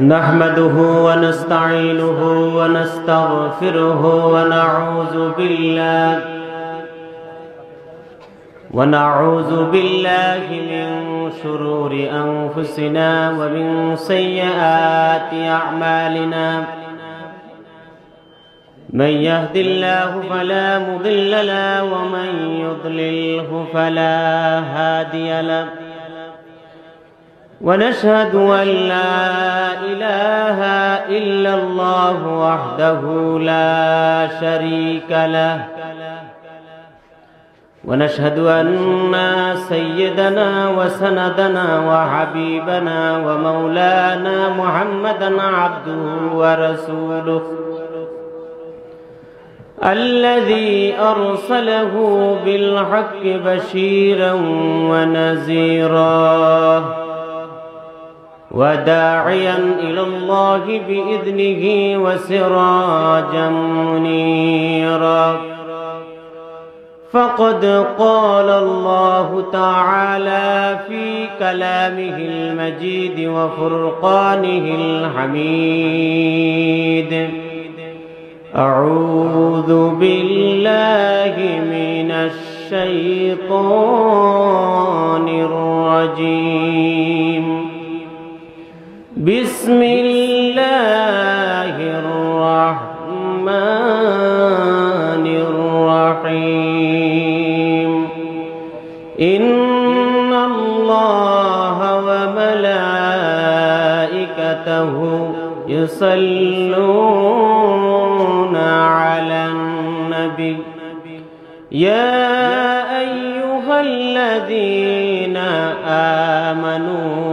نحمده ونستعينه ونستغفره ونعوذ بالله من شرور أنفسنا ومن سيئات أعمالنا من يهد الله فلا مضل له ومن يضلله فلا هادي له ونشهد أن لا إله إلا الله وحده لا شريك له ونشهد أن سيدنا وسندنا وحبيبنا ومولانا محمدا عبده ورسوله الذي أرسله بالحق بشيرا ونذيرا وداعيا إلى الله بإذنه وسراجا منيرا فقد قال الله تعالى في كلامه المجيد وفرقانه الحميد أعوذ بالله من الشيطان الرجيم بسم الله الرحمن الرحيم إن الله وملائكته يصلون على النبي يا أيها الذين آمنوا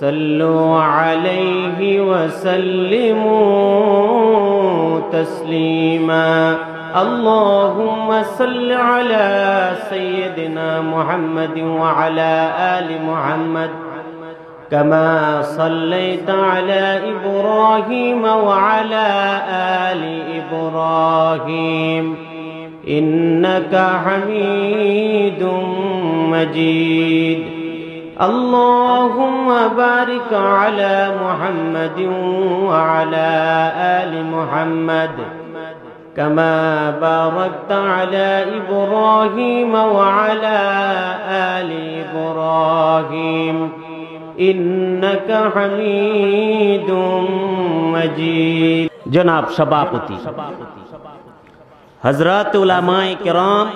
صلوا عليه وسلموا تسليما اللهم صل على سيدنا محمد وعلى آل محمد كما صليت على إبراهيم وعلى آل إبراهيم إنك حميد مجيد اللهم بارك على محمد وعلى آل محمد كما باركت على إبراهيم وعلى آل إبراهيم إنك حميد مجيد جناب सभापति हजरत उलमाए किराम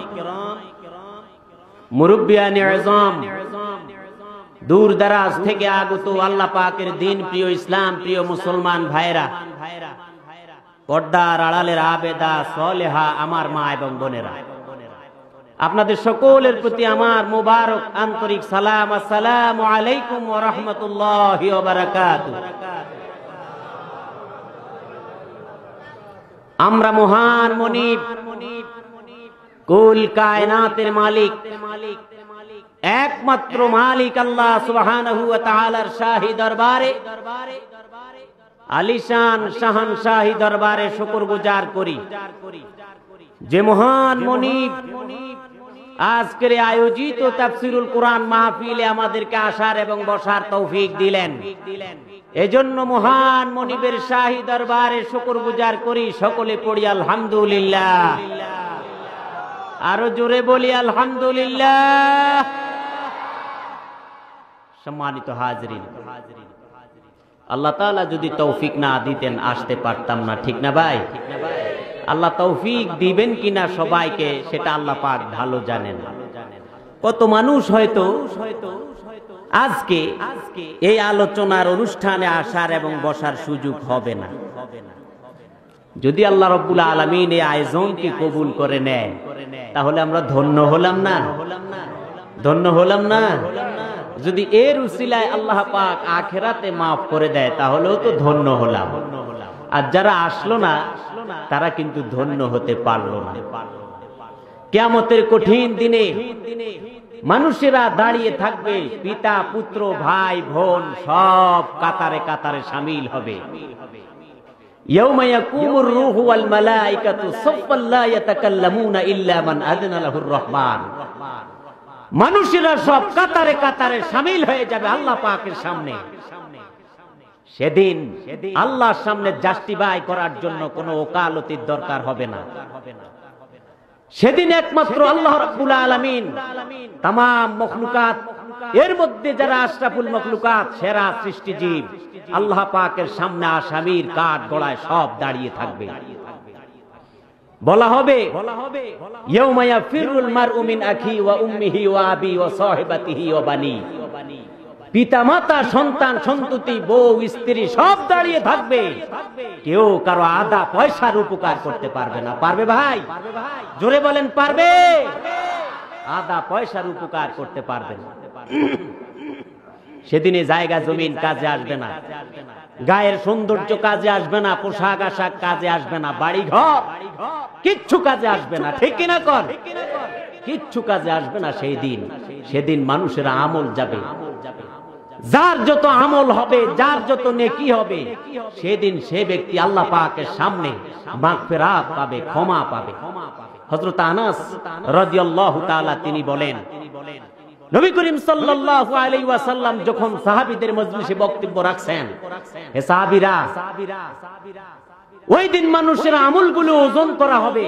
मुरब्बियाने आज़म दूर दराज থেকে আগত আল্লাহ পাকের দিন প্রিয় ইসলাম প্রিয় মুসলমান ভাইরা পর্দার আড়ালের আবেদা সলেহা আমার মা এবং বোনেরা আপনাদের সকলের প্রতি আমার মুবারক আন্তরিক সালাম আসসালামু আলাইকুম ওয়া রাহমাতুল্লাহি ওয়া বারাকাতুহু আমরা মহান মুনিব কুল কায়নাতের মালিক একমাত্র মালিক আল্লাহ সুবহানাহু ওয়া তাআলার শাহী দরবারে আলিশান শাহানশাহী দরবারে শুকরগুজার করি যে মহান মুনিব আজকের আয়োজিত তাফসীরুল কুরআন মাহফিলে আমাদেরকে আসার এবং বসার তৌফিক দিলেন এজন্য মহান মুনিবের শাহী দরবারে শুকরগুজার করি সকলে পড়ি আলহামদুলিল্লাহ আরো জোরে বলি আলহামদুলিল্লাহ সম্মানিত হাজিরিন আল্লাহ তাআলা যদি তৌফিক না দিতেন আসতে পারতাম না ঠিক না ভাই আল্লাহ তৌফিক দিবেন কিনা সবাইকে সেটা আল্লাহ পাক ভালো জানেন কত মানুষ হয়তো আজকে এই আলোচনার অনুষ্ঠানে আসার এবং বসার সুযোগ হবে না যদি আল্লাহ রাব্বুল আলামিন এই আয়োজনকে কবুল করে নেয় তাহলে আমরা ধন্য হলাম না ধন্য হলাম না যদি এর উসিলায় আল্লাহ পাক আখিরাতে maaf করে দেয় তাহলেও তো ধন্য হলাম আর যারা আসলো না তারা কিন্তু ধন্য হতে পারলো না কিয়ামতের কঠিন দিনে মানুষেরা দাঁড়িয়ে থাকবে পিতা পুত্র ভাই বোন সব কাতারে কাতারে শামিল হবে ইয়াউমা ইয়াকুমুর রূহু ওয়াল মালায়েকাতু সাফফান লা ইয়াতাকাল্লামুনা ইল্লা মান আযনা লাহুর রহমান মানুষেরা সব কাতারে কাতারে শামিল হয়ে যাবে আল্লাহ পাকের সামনে সেদিন আল্লাহর সামনে জাস্টিফাই করার জন্য কোনো ওকালতির দরকার হবে না। সেদিন একমাত্র আল্লাহ রাব্বুল আলামিন তাম মখলুকাত, এর মধ্যে যারা আশরাফুল মখলুকাত, সেরা সৃষ্টিজীব, আল্লাহ পাকের সামনে আসামির কাঠ গড়ায় সব দাঁড়িয়ে থাকবে। বলা হবে ইয়াউমা ইয়াফিরুল মারউ মিন আখি ওয়া উম্মিহি ওয়া আবি ওয়া সাহিবাতিহি ওয়া বানি। পিতা মাতা, সন্তান সন্ততি, বউ স্ত্রী সব দাঁড়িয়ে থাকবে। কেউ কারো আধা পয়সার উপকার করতে পারবে না। পারবে ভাই? জোরে বলেন, পারবে? আধা পয়সার উপকার করতে পারবে না। সেদিনে জায়গা জমিন কাজে আসবে না, গায়ের সৌন্দর্য কাজে আসবে না, পোশাক আশাক কাজে আসবে না, বাড়ি ঘর কিচ্ছু কাজে আসবে না। ঠিক কিনা কর? কিচ্ছু কাজে আসবে না সেই দিন। সেদিন মানুষের আমল যাবে, যার যত আমল হবে, যার যত নেকি হবে, সেদিন সে ব্যক্তি আল্লাহ পাকের সামনে মাগফিরাত পাবে, ক্ষমা পাবে। হযরত আনাস রাদিয়াল্লাহু তাআলা তিনি বলেন, নবী করিম সাল্লাল্লাহু আলাইহি ওয়াসাল্লাম যখন সাহাবীদের মজলিসে বক্তব্য রাখছেন, হে সাহাবীরা, ওই দিন মানুষের আমলগুলো ওজন করা হবে।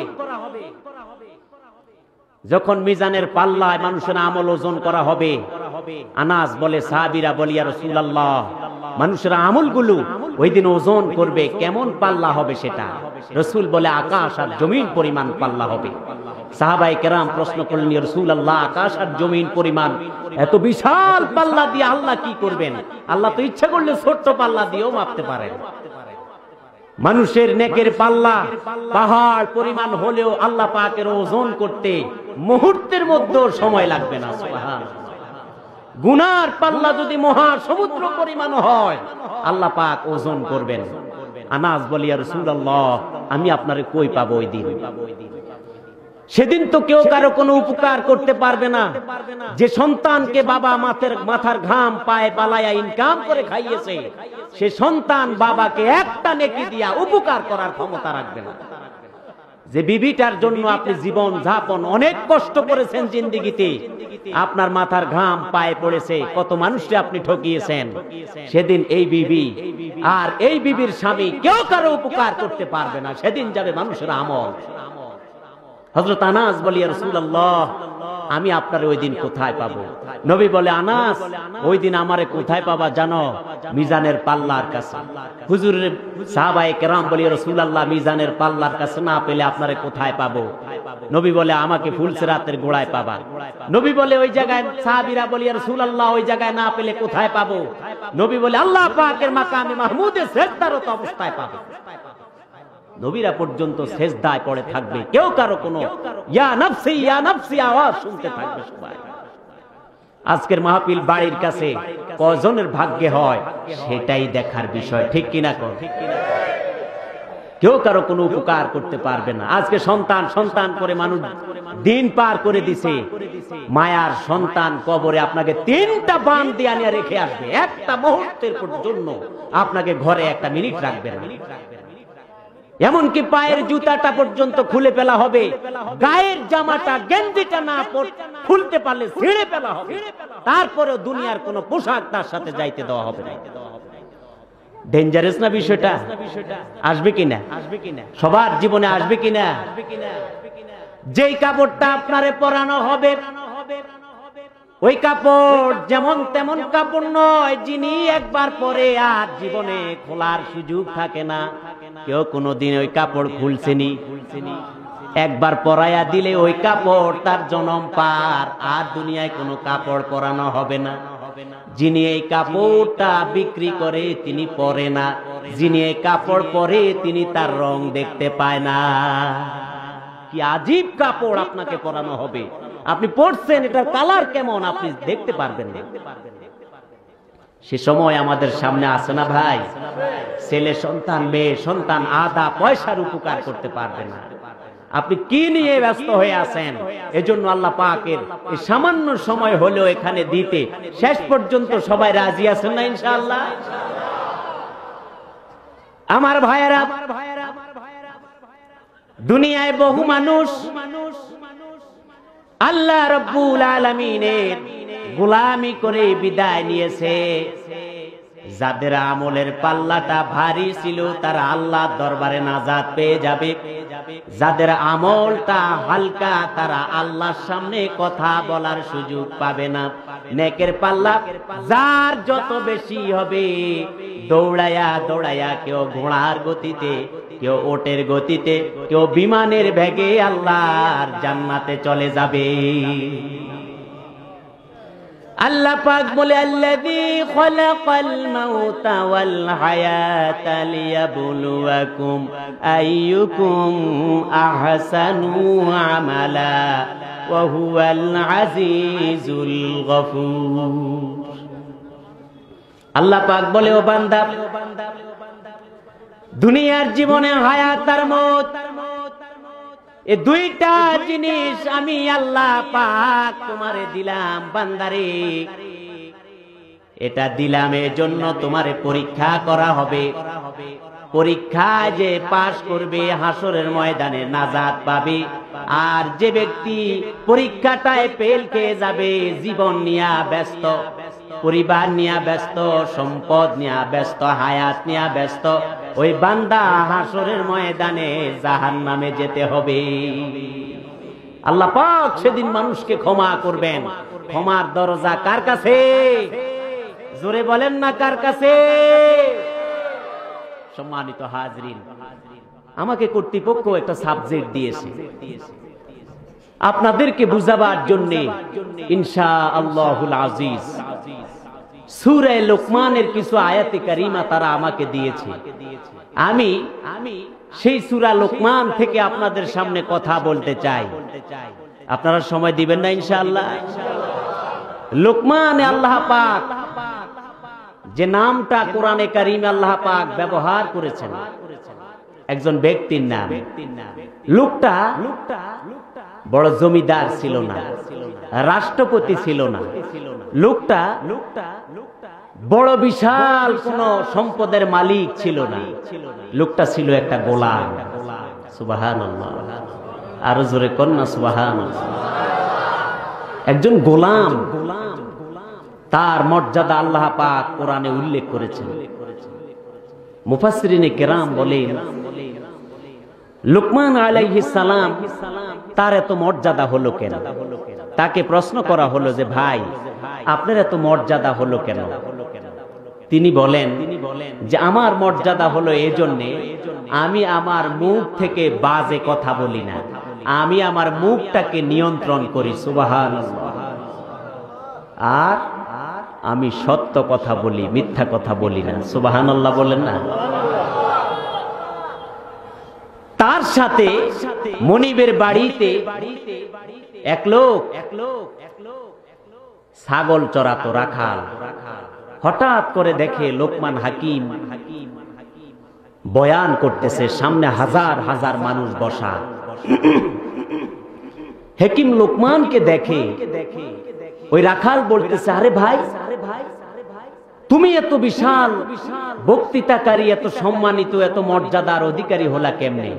যখন মিজানের পাল্লায় মানুষের আমল ওজন করা হবে, আনাস বলে, সাহাবীরা বলি, ইয়া রাসূলুল্লাহ, মানুষের আমলগুলো ওই দিন ওজন করবে, কেমন পাল্লা হবে সেটা? রাসূল বলে, আকাশ আর জমিন পরিমাণ পাল্লা হবে। সাহাবায়ে কেরাম প্রশ্ন করলেন, ইয়া রাসূলুল্লাহ, আকাশ আর জমিন পরিমাণ এত বিশাল পাল্লা দিয়ে আল্লাহ কি করবেন? আল্লাহ তো ইচ্ছা করলে ছোট্ট পাল্লা দিয়েও মাপতে পারেন। মানুষের নেকের পাল্লা পাহাড় পরিমাণ হলেও আল্লাহ পাকের ওজন করতে মুহূর্তের মধ্যে সময় লাগবে না। সুবহানাল্লাহ। গুনার পাল্লা যদি মহা সমুদ্র পরিমাণ হয়, আল্লাহ পাক ওজন করবেন। আনাস বলি, ইয়া রাসূলুল্লাহ, আমি আপনারে কই পাবো ওই দিন? সেদিন তো কেউ কারো কোনো উপকার করতে পারবে না। যে সন্তানকে বাবা মাথার ঘাম পায়ে পালায়া ইনকাম করে খাইয়েছে, সে সন্তান বাবাকে একটা নেকি দিয়া উপকার করার ক্ষমতা রাখবে না। যে বিবিটার জন্য আপনি জীবন যাপন অনেক কষ্ট করেছেন জিন্দেগিতে, আপনার মাথার ঘাম পায়ে পড়েছে, কত মানুষকে আপনি ঠকিয়েছেন, সেদিন এই বিবি আর এই বিবির স্বামী কেউ কারো উপকার করতে পারবে না। সেদিন যাবে মানুষের আমল। হযরত আনাস বলি, ইয়া রাসূলুল্লাহ, আমি আপনার ওই দিন কোথায় পাবো? নবী বলে, আনাস, ওই দিন আমারে কোথায় পাবা জানো? মিজানের পাল্লার কাছে। হুজুরের সাহাবায়ে কেরাম বলি, ইয়া রাসূলুল্লাহ, মিজানের পাল্লার কাছে না পেলে আপনারে কোথায় পাবো? নবী বলে, আমাকে ফুলসিরাতের গোড়ায় পাবা। নবী বলে, ওই জায়গায়? সাহাবীরা বলি, ইয়া রাসূলুল্লাহ, ওই জায়গায় না পেলে কোথায় পাবো? নবী বলে, আল্লাহ পাকের মাকামে মাহমুদে সিজদারত অবস্থায় পাবে। নবীরা পর্যন্ত সেজদায় পড়ে থাকবে, কেউ কারো কোনো ইয়া নাফসি ইয়া নাফসি আওয়াজ শুনতে থাকবে সবাই। আজকের মাহফিল বাড়ির কাছে কজনের ভাগ্যে হয় সেটাই দেখার বিষয়। ঠিক কিনা কর? কেউ কারো কোনো উপকার করতে পারবে না। আজকে সন্তান সন্তান করে মানুষ দিন পার করে দিছে। মায়ার সন্তান কবরে আপনাকে 3টা বান দিয়ে আনিয়ে রেখে আসবে, একটা মুহূর্তের জন্য আপনাকে ঘরে একটা মিনিট রাখবে না। এমনকি পায়ের জুতাটা পর্যন্ত খুলে ফেলা হবে, গায়ের জামাটা গেঞ্জিটা না খুলতে পারলে ছিঁড়ে ফেলা হবে, তারপরেও দুনিয়ার কোনো পোশাক তার সাথে যাইতে দেওয়া হবে না। ডেঞ্জারাস না বিষয়টা? আসবে কিনা? সবার জীবনে আসবে কিনা? যেই কাপড়টা আপনারে পরানো হবে, ওই কাপড় যেমন তেমন কাপড় নয়, যিনি একবার পরে আর জীবনে খোলার সুযোগ থাকে না। কেউ কোনোদিন ওই কাপড় খুলছেনি? একবার পরাইয়া দিলে ওই কাপড় তার জনম পার, আর দুনিয়ায় কোনো কাপড় পরানো হবে না। যিনি এই কাপড়টা বিক্রি করে তিনি পরে না, যিনি এই কাপড় পরে তিনি তার রং দেখতে পায় না। কি আজীব কাপড় আপনাকে পরানো হবে, আপনি পড়ছেন এটার কালার কেমন আপনি দেখতে পারবেন না। সে সময় আমাদের সামনে আসে না ভাই? ছেলে সন্তান মেয়ে সন্তান আধা পয়সার উপকার করতে পারবে না। আপনি কি নিয়ে ব্যস্ত হয়ে আছেন? এজন্য আল্লাহ পাকের এই সামান্য সময় হলেও এখানে দিতে শেষ পর্যন্ত সবাই রাজি আছেন না ইনশাআল্লাহ? আমার ভাইয়েরা, দুনিয়ায় বহু মানুষ আল্লাহ রাব্বুল আলামিনের গোলামি করে বিদায় নিয়েছে। যাদের আমলের পাল্লাটা ভারী ছিল তারা আল্লাহর দরবারে নাজাত পেয়ে যাবে, যাদের আমলটা হালকা তারা আল্লাহর সামনে কথা বলার সুযোগ পাবে না। নেকের পাল্লা যার যত বেশি হবে, দৌড়ায়া দৌড়ায়া, কেউ ঘোড়ার গতিতে, কেউ ওটের গতিতে, কেউ বিমানের বেগে আল্লাহর জান্নাতে চলে যাবে। আল্লাহ পাক বলে, আল্লাযী খালাকাল মাউতা ওয়াল হায়াতা লিয়াবলুয়াকুম আইয়ুকুম আহসানু আমালা ওয়া হুয়াল আজিজুল গফুর। আল্লাহ পাক বলে, ও বান্দা, দুনিয়ার জীবনে হায়াত আর মওত, এই দুইটা জিনিস আমি আল্লাহ পাক তোমারে দিলাম বান্দারে। এটা দিলাম এর জন্য তোমারে পরীক্ষা করা হবে। পরীক্ষায় যে পাশ করবে হাসরের ময়দানে নাজাত পাবে, আর যে ব্যক্তি পরীক্ষাটায় ফেল খেয়ে যাবে, জীবন নিয়ে ব্যস্ত, পরিবার নিয়ে ব্যস্ত, সম্পদ নিয়ে ব্যস্ত, হায়াত নিয়ে ব্যস্ত, ওই বান্দা হাসরের ময়দানে জাহান্নামে যেতে হবে। আল্লাহ পাক সেদিন মানুষকে ক্ষমা করবেন। ক্ষমার দরজা কার কাছে? জোরে বলেন না, কার কাছে? সম্মানিত হাজরিন, আমাকে কর্তৃপক্ষ একটা সাবজেক্ট দিয়েছে আপনাদেরকে বুঝাবার জন্য। ইনশাআল্লাহুল আজিজ সূরা লোকমানের কিছু আয়াতে কারিমা তারা আমাকে দিয়েছে। আমি সেই সূরা লোকমান থেকে আপনাদের সামনে কথা বলতে চাই। আপনারা সময় দিবেন না ইনশাআল্লাহ? লোকমানে আল্লাহ পাক যে নামটা কোরআনে কারিমে আল্লাহ পাক ব্যবহার করেছেন, একজন ব্যক্তির নাম। লোকটা বড় জমিদার ছিল না, রাষ্ট্রপতি ছিল না, লোকটা বড় বিশাল কোন সম্পদের মালিক ছিল না। লোকটা ছিল একটা গোলাম। সুবহানাল্লাহ, আরো জোরে কন্যা সুবহানাল্লাহ। একজন গোলাম, তার মর্যাদা আল্লাহ পাক কোরআনে উল্লেখ করেছেন। মুফাসসিরিনে কেরাম বলেন, লুকমান আলাইহিস সালাম তার এত মর্যাদা হলো কেন? তাকে প্রশ্ন করা হলো যে ভাই, আপনার এত মর্যাদা হলো কেন? তিনি বলেন যে আমার মর্যাদা হলো এজন্যে, আমি আমার মুখ থেকে বাজে কথা বলি না, আমি আমার মুখটাকে নিয়ন্ত্রণ করি। সুবহানাল্লাহ। আর আমি সত্য কথা বলি, মিথ্যা কথা বলি না। সুবহানাল্লাহ বলেন না? তার সাথে মনিবের বাড়িতে এক লোক ছাগল চড়াতো, রাখাল। হঠাৎ করে দেখে লোকমান হাকিম বয়ান করতেছে, সামনে হাজার হাজার মানুষ বসা। হাকিম লোকমানকে দেখে, ওই রাখাল বলতেছে, আরে ভাই, তুমি এত বিশাল বক্তৃতাকারী, এত সম্মানিত, এত মর্যাদার অধিকারী হলা কেমনে?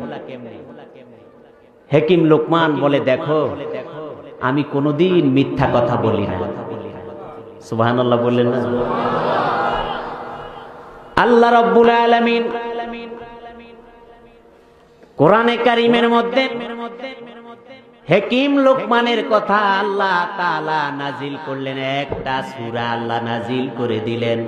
হাকিম লোকমান বলে, দেখো, আমি কোনদিন মিথ্যা কথা বলি না। সুবহানাল্লাহ বললেন না? আল্লাহ রাব্বুল আলামিন কোরআনে কারীমের মধ্যে হাকিম লোকমানের কথা আল্লাহ তাআলা নাজিল করলেন। একটা সূরা আল্লাহ নাজিল করে দিলেন।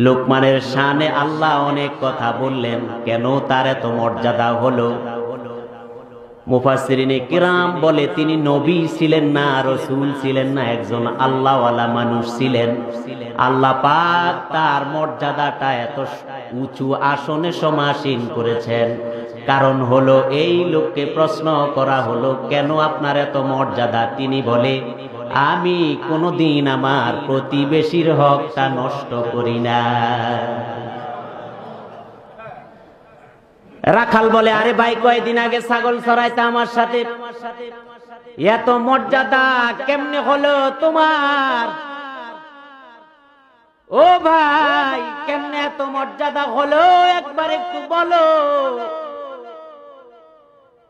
লোকমানের শানে আল্লাহ অনেক কথা বললেন। কেন তার এত মর্যাদা হলো? মুফাসসিরিনে কিরাম বলে, তিনি নবী ছিলেন না, রাসূল ছিলেন না, একজন আল্লাহওয়ালা মানুষ ছিলেন। আল্লাহ পাক তার মর্যাদাটা এত উঁচু আসনে সমাসীন করেছেন। কারণ হলো, এই লোককে প্রশ্ন করা হলো, কেন আপনার এত মর্যাদা? তিনি বলে, আমি কোনদিন আমার প্রতিবেশীর হকটা নষ্ট করি না। রাখাল বলে, আরে ভাই, কয়েকদিন আগে ছাগল চড়াইতে আমার সাথে, এত মর্যাদা কেমনে হলো তোমার? ও ভাই, কেমনে এত মর্যাদা হলো? একবার একটু বলো।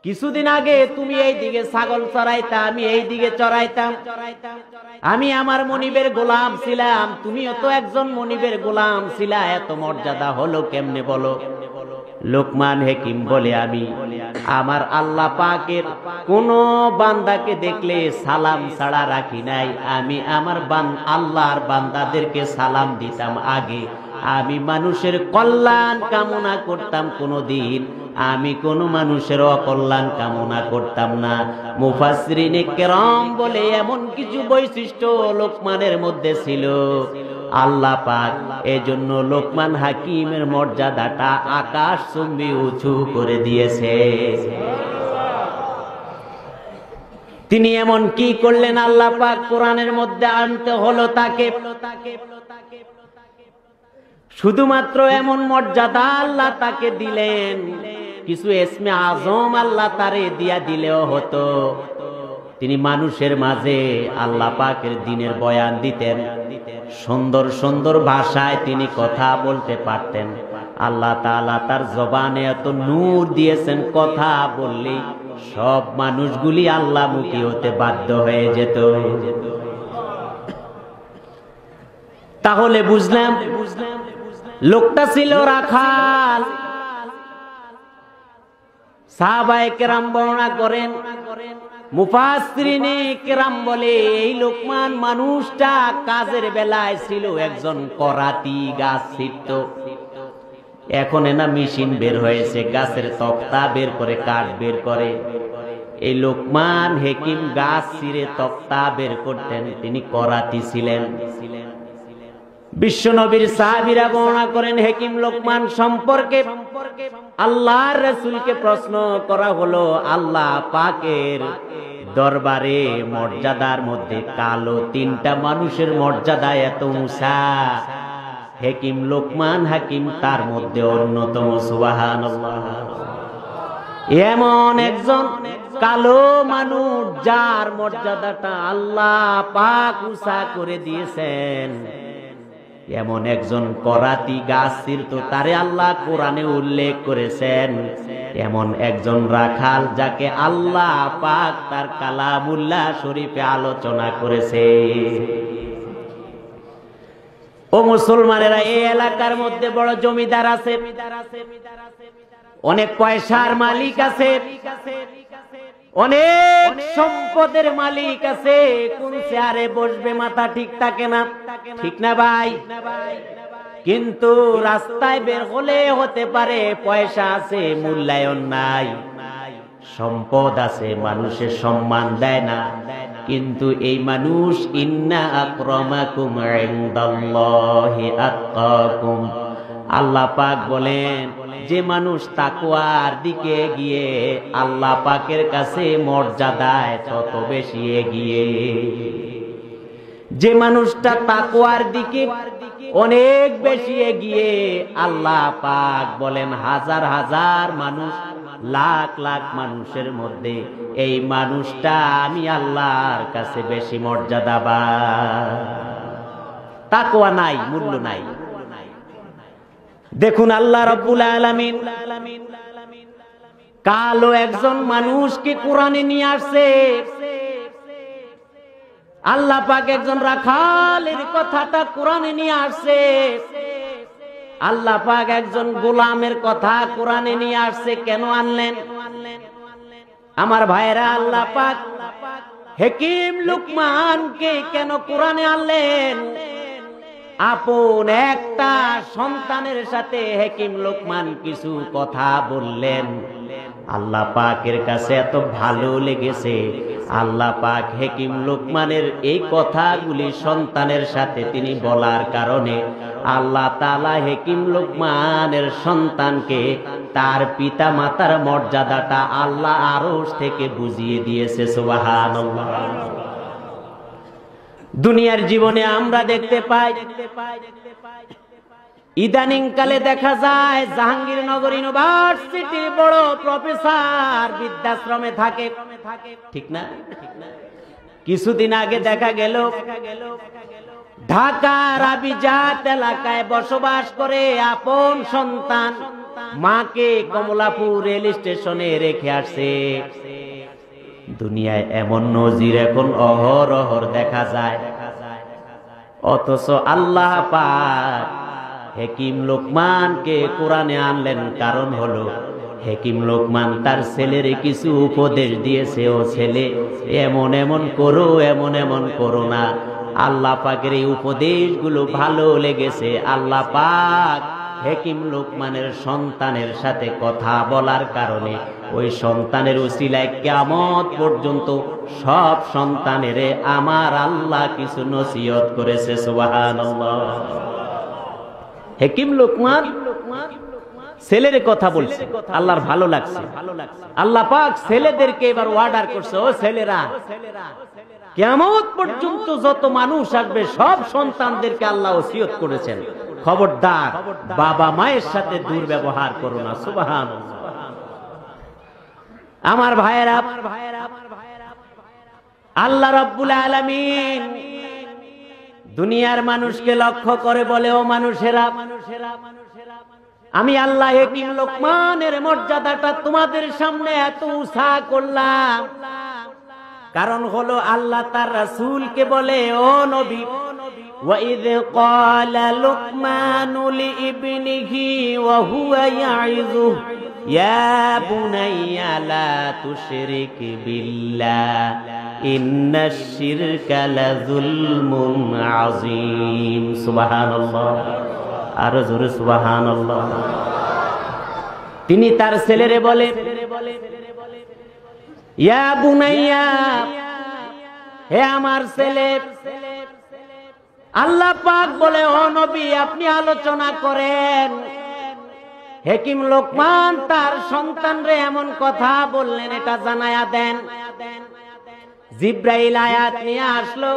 কিছুদিন আগে তুমি এই দিকে ছাগল চড়াইতা, আমি এই দিকে চড়াইতাম। আমি আমার মনিবের গোলাম ছিলাম, তুমিও তো একজন মনিবের গোলাম ছিলা, এত মর্যাদা হলো কেমনে বলো? লোকমান হাকিম বলে, আমি আমার আল্লাহ পাকের কোন বান্দাকে দেখলে সালাম ছাড়া রাখি নাই। আমি আমার আল্লাহর বান্দাদেরকে সালাম দিতাম আগে। আমি মানুষের কল্যাণ কামনা করতাম কোনদিন, আমি কোন মানুষের অকল্যাণ কামনা করতাম না। মুফাসসিরিনে কেরাম বলে এমন কিছু বৈশিষ্ট্য লোকমানের মধ্যে ছিল, আল্লাহ পাক এজন্য লোকমান হাকিমের মর্যাদাটা আকাশচুম্বী উঁচু করে দিয়েছে। তিনি এমন কি করলেন আল্লাহ পাক কোরআনের মধ্যে আনতে হলো তাকে? শুধুমাত্র এমন মর্যাদা আল্লাহ তাকে দিলেন, কিছু ইসমে আজম আল্লাহ তারে দিয়া দিলেও হতো। তিনি মানুষের মাঝে আল্লাহ পাকের দ্বীনের বয়ান দিতেন, সুন্দর সুন্দর ভাষায় তিনি কথা বলতে পারতেন। আল্লাহ তাআলা তার জবানে এত নূর দিয়েছেন, কথা বললেই সব মানুষগুলি আল্লাহমুখী হতে বাধ্য হয়ে যেত। তাহলে বুঝলাম লোকটা ছিল রাখাল। সাহাবায়ে কেরাম বর্ণনা করেন, মুফাসসিরিনে কেরাম বলে এই লোকমান মানুষটা কাজের বেলায় ছিল একজন করাতি, গাছ ছিঁড়ত। এখন না মেশিন বের হয়েছে, গাছের তক্তা বের করে কাঠ বের করে। এই লোকমান হাকিম গাছ ছিঁড়ে তক্তা বের করতেন, তিনি করাতি ছিলেন। বিশ্বনবীর সাহাবীরা বর্ণনা করেন হাকিম লোকমান সম্পর্কে আল্লাহর রাসূলকে প্রশ্ন করা হলো, আল্লাহ পাকের দরবারে মর্যাদার মধ্যে কালো তিনটা মানুষের মর্যাদা এত উঁচা, হাকিম লোকমান হাকিম তার মধ্যে অন্যতম। সুবহানাল্লাহ। এমন একজন কালো মানুষ যার মর্যাদাটা আল্লাহ পাক উঁচা করে দিয়েছেন, এমন একজন করাতি গাছ ছিঁড়ত, তারে আল্লাহ কোরআনে উল্লেখ করেছেন। এমন একজন রাখাল যাকে আল্লাহ পাক তার কালামুল্লাহ শরীফে আলোচনা করেছে। ও মুসলমানেরা, এই এলাকার মধ্যে বড় জমিদার আছে, অনেক পয়সার মালিক আছে, অনেক সম্পদের মালিক আছে। কোন চেয়ারে বসবে মাথা ঠিক থাকে না, ঠিক না ভাই? কিন্তু রাস্তায় বের হলে হতে পারে পয়সা আছে, মূল্যায়ন নাই, সম্পদ আছে, মানুষের সম্মান দেয় না। কিন্তু এই মানুষ, ইন্না আকরামাকুম ইনদাল্লাহি আতকাকুম, আল্লাহ পাক বলেন যে মানুষ তাকওয়ার দিকে এগিয়ে আল্লাহ পাকের কাছে মর্যাদায় তত বেশি এগিয়ে। যে মানুষটা তাকওয়ার দিকে অনেক বেশি এগিয়ে, আল্লাহ পাক বলেন হাজার হাজার মানুষ, লাখ লাখ মানুষের মধ্যে এই মানুষটা আমি আল্লাহর কাছে বেশি মর্যাদাবান। তাকওয়া নাই, মূল্য নাই। দেখুন আল্লাহ রাব্বুল আলামিন কালো একজন মানুষকে কোরআনে নিয়ে আসছে। আল্লাহ পাক একজন রাখালের কথাটা কোরআনে নিয়ে আসছে। আল্লাহ পাক একজন গোলামের কথা কোরআনে নিয়ে আসছে। কেন আনলেন আমার ভাইরা? আল্লাহ পাক হাকিম লোকমানকে কেন কোরআনে আনলেন? আপন একটা সন্তানের সাথে হাকিম লোকমান কিছু কথা বললেন, আল্লাহ পাকের কাছে এত ভালো লেগেছে। আল্লাহ পাক হাকিম লোকমানের এই কথাগুলি সন্তানের সাথে তিনি বলার কারণে আল্লাহ তাআলা হাকিম লোকমানের সন্তানকে তার পিতা মাতার মর্যাদাটা আল্লাহ আরশ থেকে বুঝিয়ে দিয়েছে। সুবহানাল্লাহ। দুনিয়ার জীবনে আমরা দেখতে পাই, ইদানিং কালে দেখা যায় জাহাঙ্গীরনগর ইউনিভার্সিটির বড় প্রফেসর বৃদ্ধাশ্রমে থাকে, ঠিক না? কিছুদিন আগে দেখা গেল ঢাকার আবিজাত এলাকায় বসবাস করে আপন সন্তান মাকে কমলাপুর রেল স্টেশনে রেখে আসছে। দুনিয়ায় এমন নজির এখন অহরহ দেখা যায়, অথচ আল্লাহ পাক হাকিম লোকমানকে কোরআনে আনলেন। কারণ হলো হাকিম লোকমান তার ছেলের কিছু উপদেশ দিয়েছে, ও ছেলে এমন এমন করো, এমন এমন করো না। আল্লাহ পাকের এই উপদেশগুলো ভালো লেগেছে। আল্লাহ পাক হাকিম লোকমানের সন্তানের সাথে কথা বলার কারণে ওই সন্তানের উসিলায় কিয়ামত পর্যন্ত সব সন্তানের আমার আল্লাহ কিছু নসিহত করেছে। সুবহানাল্লাহ। হাকিম লোকমান ছেলের কথা বলছে, আল্লাহর ভালো লাগছে। আল্লাহ পাক ছেলেদেরকে এবার অর্ডার করছে, ও ছেলেরা, কিয়ামত পর্যন্ত যত মানুষ আসবে সব সন্তানদেরকে আল্লাহ ওসিয়ত করেছেন, খবরদার বাবা মায়ের সাথে দুর্ব্যবহার করো না। সুবহানাল্লাহ। আমার ভাইয়েরা, আল্লাহ রাব্বুল আলামিন দুনিয়ার মানুষকে লক্ষ্য করে বলে, ও মানুষেরা, আমি আল্লাহ হাকিম লোকমানের মর্যাদাটা তোমাদের সামনে এত উঁচা করলাম, কারণ হলো আল্লাহ তার রাসূলকে বলে, ও নবী, وَإِذْ قَالَ لُقْمَانُ لِابْنِهِ وَهُوَ يَعِظُهُ يَا بُنَيَّ لَا تُشْرِكْ بِاللَّهِ إِنَّ الشِّرْكَ لَظُلْمٌ عَظِيمٌ। সুবহানাল্লাহ। আর জোরে সুবহানাল্লাহ। তিনি তার ছেলেরে বলে, ইয়া বুনাইয়া, হে আমার ছেলে। আল্লাহ পাক বলে, ও নবী, আপনি আলোচনা করেন। হাকিম লোকমান তার সন্তানরে এমন কথা বললেন, এটা জানায়া দেন। জিব্রাইল আয়াত নিয়ে আসলো,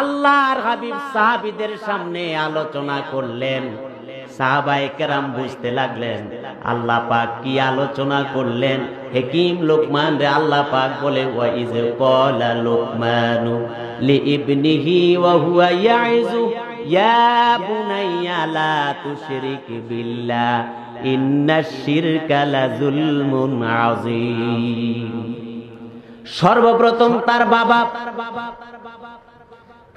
আল্লাহর হাবিব সাহাবীদের সামনে আলোচনা করলেন। সাহাবায়ে কেরাম বুঝতে লাগলেন আল্লাহ পাক কি আলোচনা করলেন। হাকিম লোকমান রে আল্লাহ পাক বলে, ওয়া ইয ক্বালা লুকমানু লিইবনিহি ওয়া হুয়া ইয়াইযু ইয়া বুনাইয়া লা তুশরিক বিল্লাহ ইন্নাশ শিরকা লাযুলমুন আযীম। সর্বপ্রথম তার বাবা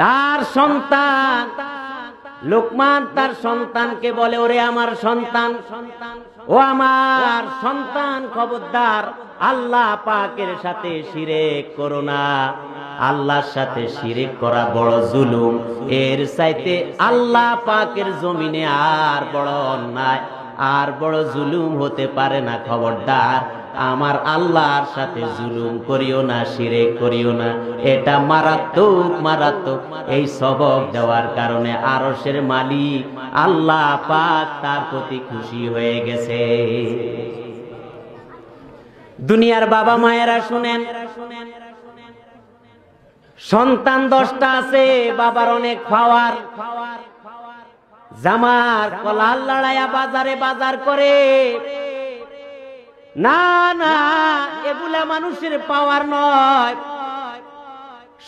তার সন্তান লোকমান তার সন্তানকে বলে, ওরে আমার সন্তান, ও আমার সন্তান, খবরদার আল্লাহ পাকের সাথে শিরক করো না। আল্লাহর সাথে শিরক করা বড় জুলুম, এর চাইতে আল্লাহ পাকের জমিনে আর বড় অন্যায়, আর বড় জুলুম হতে পারে না। খবরদার আমার আল্লাহর সাথে জুলুম করিও না, শিরক করিও না। এটা মারাত্মক মারাত্মক। এই সবক দেওয়ার কারণে আরশের মালিক আল্লাহ পাক তার প্রতি খুশি হয়ে গেছে। দুনিয়ার বাবা মায়েরা শুনেন, সন্তান 10টা আছে, বাবার অনেক পাওয়ার, জামার কলার লড়াইয়া বাজারে বাজার করে। না না, এগুলা মানুষের পাওয়ার নয়।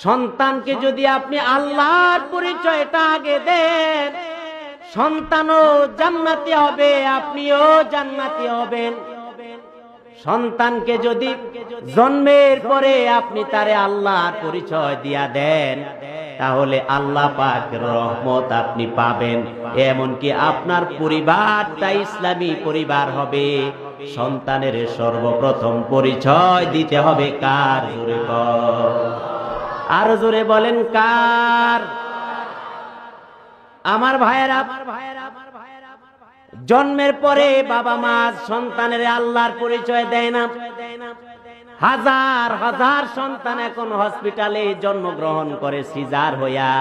সন্তানকে যদি আপনি আল্লাহর পরিচয়টা আগে দেন, সন্তানও জান্নাতি হবে, আপনিও জান্নাতি হবেন। সন্তানকে যদি জন্মের পরে আপনি তারে আল্লাহর পরিচয় দিয়া দেন, তাহলে আল্লাহ পাকের রহমত আপনি পাবেন। এমনকি আপনার পরিবারটা ইসলামী পরিবার হবে। সন্তানের সর্বপ্রথম পরিচয় দিতে হবে কার? জোরে আরো জোরে বলেন, কার? আমার ভাইয়েরা, জন্মের পরে বাবা মা সন্তানের আল্লাহর পরিচয় দেয় না। হাজার হাজার সন্তান এখন হসপিটালে জন্মগ্রহণ করে সিজার হইয়া।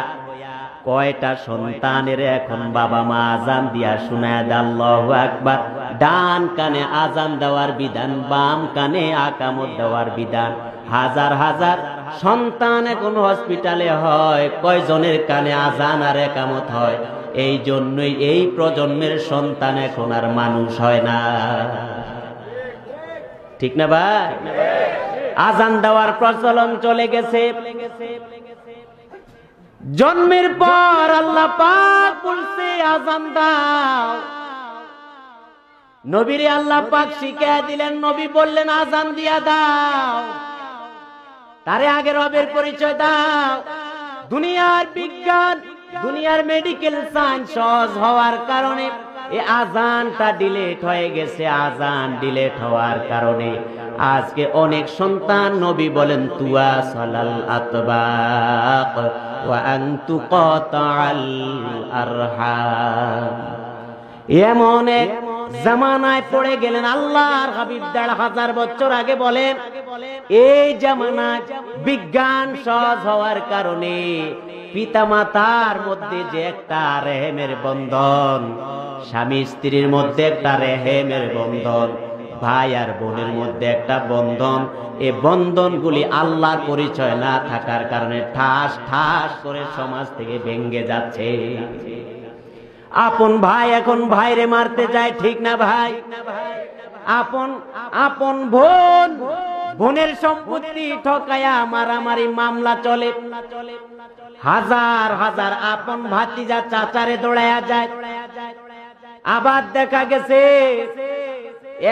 কয়টা সন্তানের এখন বাবা মা আজান দিয়া শুনায় দেয় আল্লাহু আকবার। ডান কানে আজান দেওয়ার বিধান, বাম কানে আকামত দেওয়ার বিধান। হাজার হাজার সন্তান এখন হসপিটালে হয়, কয়জনের কানে আজান আর একামত হয়? এই জন্যই এই প্রজন্মের সন্তান এখন আর মানুষ হয় না, ঠিক না ভাই? আজান দেওয়ার প্রচলন চলে গেছে। জন্মের পর আল্লাহ পাক বলছে আজান দাও, নবীরে আল্লাহ পাক শিখিয়ে দিলেন, নবী বললেন আজান দিয়া দাও, তারে আগে রবের পরিচয় দাও। দুনিয়ার বিজ্ঞান, দুনিয়ার মেডিকেল সায়েন্স সহজ হওয়ার কারণে এই আজানটা ডিলেট হয়ে গেছে। আজান ডিলেট হওয়ার কারণে আজকে অনেক সন্তান, নবী বলেন তুয়া সালাল আতবাক ওয়া আনতু কাতাল আরহাম। এমন এক জামানায় পড়ে গেলেন। আল্লাহর হাবিব ১৫০০ বছর আগে বলেন, এই জামানায় বিজ্ঞান সহজ হওয়ার কারণে পিতামাতার মধ্যে যে একটা রেহেমের বন্ধন, স্বামী স্ত্রীর মধ্যে একটা রেহেমের বন্ধন, ভাই আর বোনের মধ্যে একটা বন্ধন, এই বন্ধনগুলি আল্লাহর পরিচয় না থাকার কারণে ঠাস ঠাস করে সমাজ থেকে ভেঙে যাচ্ছে। আপন ভাই এখন ভাইরে মারতে যায়, ঠিক না ভাই? আপন বোন, বোনের সম্পত্তি ঠকায়া মারামারি মামলা চলে। হাজার হাজার আপন ভাতিজা চাচারে দৌড়ায়া যায়। আবার দেখা গেছে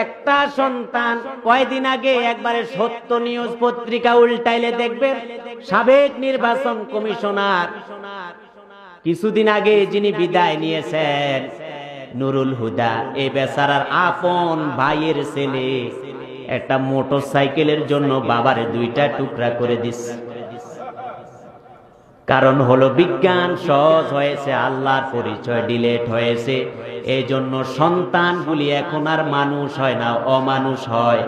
একটা সন্তান, কয়দিন আগে একবারে সত্য নিউজ পত্রিকা উল্টাইলে দেখবেন, সাবেক নির্বাচন কমিশনার কিছুদিন আগে যিনি বিদায় নিয়েছেন, নুরুল হুদা, এই বেচারার আপন ভাইয়ের ছেলে একটা মোটরসাইকেলের জন্য বাবারে 2টা টুকরা করে দিচ্ছে। কারণ হলো বিজ্ঞান সহজ হয়েছে, আল্লাহর পরিচয় ডিলেট হয়েছে। এই জন্য সন্তানগুলি এখন আর মানুষ হয় না, অমানুষ হয়।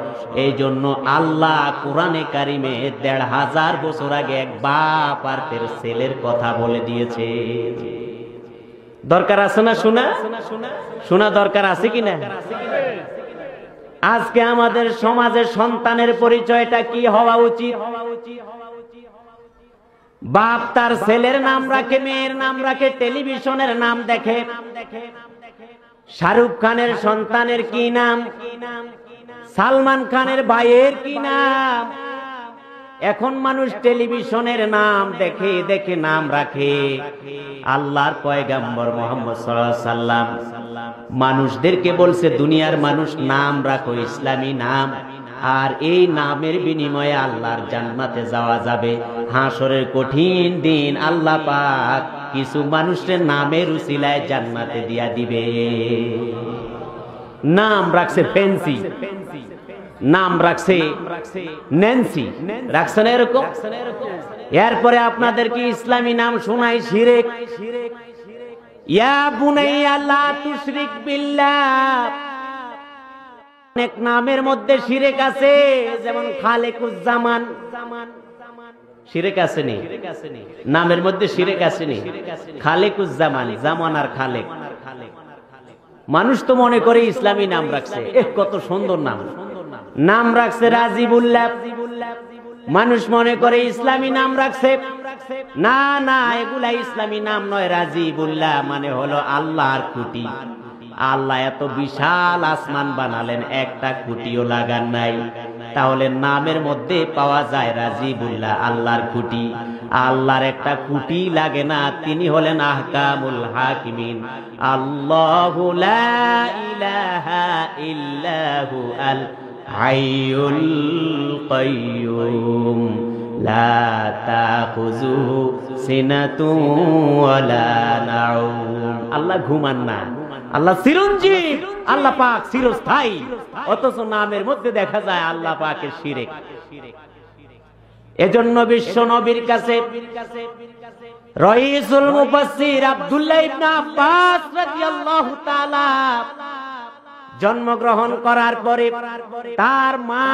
এই জন্য আল্লাহ কোরআনে কারিমে ১৫০০ বছর আগে এক বাপ আর তার ছেলের কথা বলে দিয়েছে। দরকার আছে না শোনা? শোনা দরকার আছে কিনা? আজকে আমাদের সমাজের সন্তানের পরিচয়টা কি হওয়া উচিত? বাপ তার ছেলের নাম রাখে, মেয়ের নাম রাখে, টেলিভিশনের নাম দেখে। শাহরুখ খানের সন্তানের কি নাম, সালমান খানের ভাইয়ের কি নাম। এখন মানুষ টেলিভিশনের নাম দেখে দেখে নাম রাখে। আল্লাহর পয়গম্বর মুহাম্মদ সাল্লাল্লাহু আলাইহি সাল্লাম মানুষদেরকে বলছে, দুনিয়ার মানুষ নাম রাখো ইসলামী নাম, আর এই নামের বিনিময়ে আল্লাহর জান্নাতে যাওয়া যাবে। হাসরের কঠিন দিন আল্লাহ পাক কিছু মানুষের নামের উসিলায় জান্নাতে দিয়া দিবে। নাম রাখছে ফেন্সি, নাম রাখছে ন্যান্সি, রাখছে না এরকম? এরপরে আপনাদেরকে ইসলামী নাম শোনাই শিরক। ইয়া বুনাইয়া লা তুশরিক বিল্লাহ। অনেক নামের মধ্যে শিরক আছে, যেমন খালেকুজ্জামান, শিরক আছে নি? নামের মধ্যে শিরক আছে নি? খালেকুজ্জামান, জামান আর খালেক। মানুষ তো মনে করে ইসলামী নাম রাখছে, কত সুন্দর নাম। নাম রাখছে রাজিবুল্লাহ, মানুষ মনে করে ইসলামী নাম রাখছে। না না, এগুলা ইসলামী নাম নয়। রাজিবুল্লাহ মানে হলো আল্লাহর খুঁটি। আল্লাহ এত বিশাল আসমান বানালেন, একটা খুঁটিও লাগান নাই, তাহলে নামের মধ্যে পাওয়া যায় রাজিবুল্লাহ, আল্লাহর খুঁটি। আল্লাহর একটা খুঁটি লাগে না, তিনি হলেন আহকামুল হাকিমিন। আল্লাহু লা ইলাহা ইল্লাহু আল হাইয়ুল কাইয়্যুম লা তাখুযুহু সিনাতুন ওয়ালা নাউম। আল্লাহ ঘুমান না, আল্লাহ চিরঞ্জীব, আল্লাহ পাক চিরস্থায়ী। অথচ নামের মধ্যে দেখা যায় আল্লাহ পাকের শিরক। এজন্য বিশ্ব নবীর কাছে রাইসুল মুফাসসির আব্দুল্লাহ ইবনে আব্বাস রাদিয়াল্লাহু তাআলা জন্মগ্রহণ করার পরে তার মা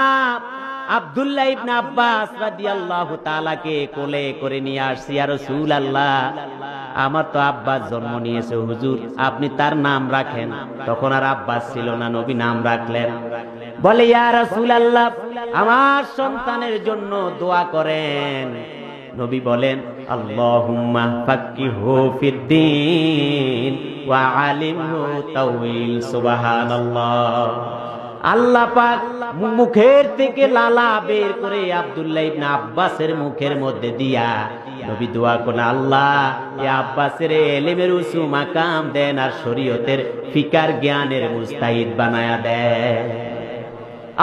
আব্দুল্লাহ ইবনে আব্বাস রাদিয়াল্লাহু তাআলাকে কোলে করে নিয়ে আসছে। ইয়া রাসূলুল্লাহ, আমার তো আব্বাস জন্ম নিয়েছে হুজুর, আপনি তার নাম রাখেন। তখন আর আব্বাস ছিল না, নবী নাম রাখলেন। বলে ইয়া রাসূলুল্লাহ, আমার সন্তানের জন্য দোয়া করেন। নবী বলেন আল্লাহুম্মা ফাক্কিহু ফিদ্দীন ওয়া আলিমহু তাওয়িল। সুবহানাল্লাহ। আল্লাহ পাক মুখের থেকে লালা বের করে আব্দুল্লাহ ইবনে আব্বাসের মুখের মধ্যে দিয়া নবী দোয়া করলেন, আল্লাহ এ আব্বাসের ইলমের উঁচু মাকাম দেন আর শরীয়তের ফিকার জ্ঞানের মুস্তাহিদ বানায়া দেন।